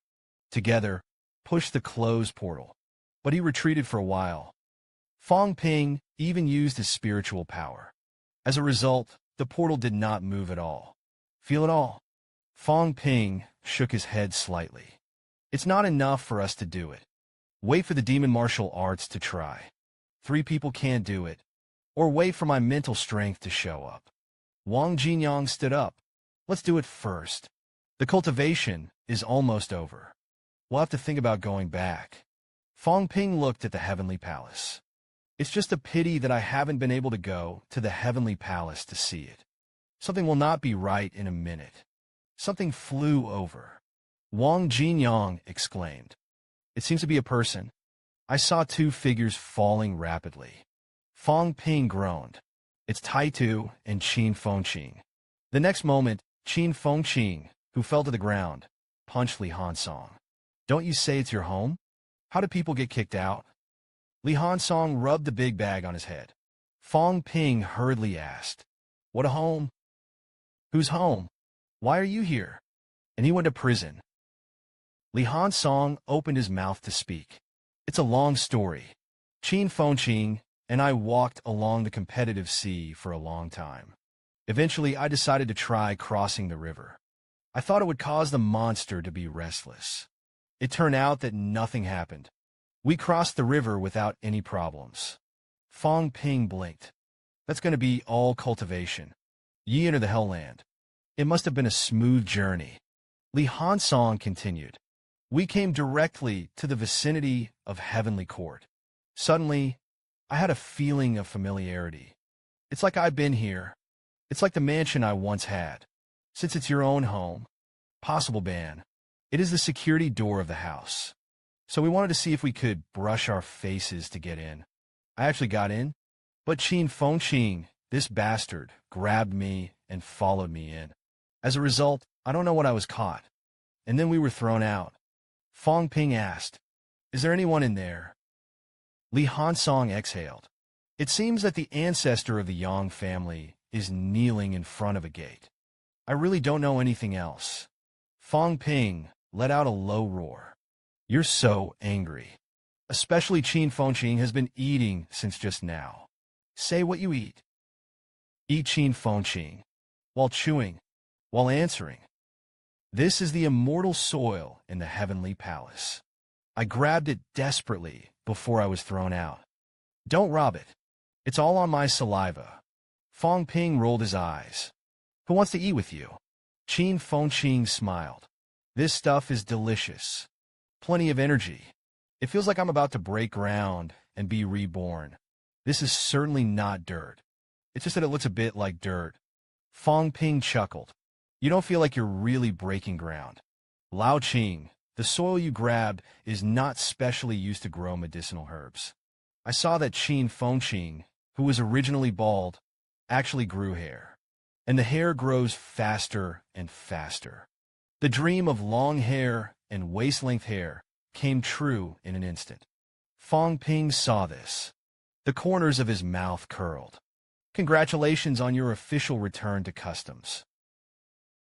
A: Together, push the closed portal. But he retreated for a while. Fang Ping even used his spiritual power. As a result, the portal did not move at all. Feel it all? Fang Ping shook his head slightly. It's not enough for us to do it. Wait for the demon martial arts to try. 3 people can't do it. Or wait for my mental strength to show up. Wang Jinyang stood up. Let's do it first. The cultivation is almost over. We'll have to think about going back. Fang Ping looked at the heavenly palace. It's just a pity that I haven't been able to go to the heavenly palace to see it. Something will not be right in a minute. Something flew over. Wang Jinyang exclaimed. It seems to be a person. I saw 2 figures falling rapidly. Fang Ping groaned. It's Taitu and Qin Fengqing. The next moment, Qin Fengqing, who fell to the ground, punched Li Hansong. Don't you say it's your home? How do people get kicked out? Li Hansong rubbed the big bag on his head. Fang Ping hurriedly asked, What a home? Whose home? Why are you here? And he went to prison. Li Hansong opened his mouth to speak. It's a long story. Qin Fengqing and I walked along the competitive sea for a long time. Eventually, I decided to try crossing the river. I thought it would cause the monster to be restless. It turned out that nothing happened. We crossed the river without any problems. Fang Ping blinked. That's going to be all cultivation. Ye enter the Hellland. It must have been a smooth journey. Li Hansong continued. We came directly to the vicinity of Heavenly Court. Suddenly, I had a feeling of familiarity. It's like I've been here. It's like the mansion I once had. Since it's your own home, possible ban. It is the security door of the house. So we wanted to see if we could brush our faces to get in. I actually got in, but Qin Fengqing, this bastard, grabbed me and followed me in. As a result, I don't know what I was caught. And then we were thrown out. Fang Ping asked, "Is there anyone in there?" Li Hansong exhaled. It seems that the ancestor of the Yang family is kneeling in front of a gate. I really don't know anything else. Fang Ping let out a low roar. You're so angry. Especially Qin Fengqing has been eating since just now. Say what you eat. Eat Qin Fengqing. While chewing. While answering. This is the immortal soil in the heavenly palace. I grabbed it desperately before I was thrown out. Don't rob it. It's all on my saliva. Fang Ping rolled his eyes. Who wants to eat with you? Qin Fengqing smiled. This stuff is delicious. Plenty of energy. It feels like I'm about to break ground and be reborn. This is certainly not dirt. It's just that it looks a bit like dirt. Fang Ping chuckled. You don't feel like you're really breaking ground. Lao Qing, the soil you grabbed is not specially used to grow medicinal herbs. I saw that Qin Fengqing, who was originally bald, actually grew hair. And the hair grows faster and faster. The dream of long hair and waist-length hair came true in an instant. Fang Ping saw this. The corners of his mouth curled. Congratulations on your official return to customs.